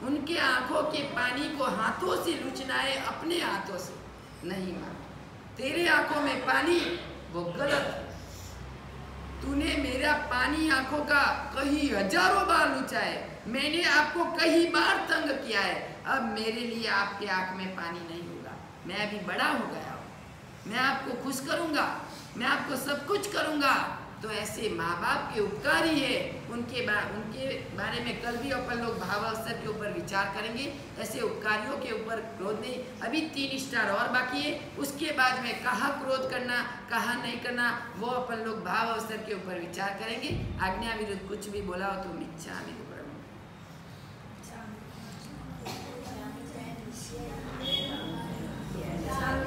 उनके आंखों के पानी को हाथों से लुचना है, अपने हाथों से नहीं। माँ, तेरे आंखों में पानी वो गलत है, तूने मेरा पानी आंखों का कहीं हजारों बार लुचा है, मैंने आपको कई बार तंग किया है, अब मेरे लिए आपके आंख में पानी नहीं होगा। मैं अभी बड़ा हो गया हूँ, मैं आपको खुश करूँगा, मैं आपको सब कुछ करूँगा। तो ऐसे माँ बाप के उपकारी है, उनके बारे में कल भी अपन लोग भाव अवसर के ऊपर विचार करेंगे। ऐसे उपकारियों के ऊपर क्रोध नहीं। अभी 3 स्टार और बाकी है, उसके बाद में कहाँ क्रोध करना कहाँ नहीं करना वो अपन लोग भाव अवसर के ऊपर विचार करेंगे। आज्ञा विरुद्ध कुछ भी बोला हो तो इच्छा मिच्छामि।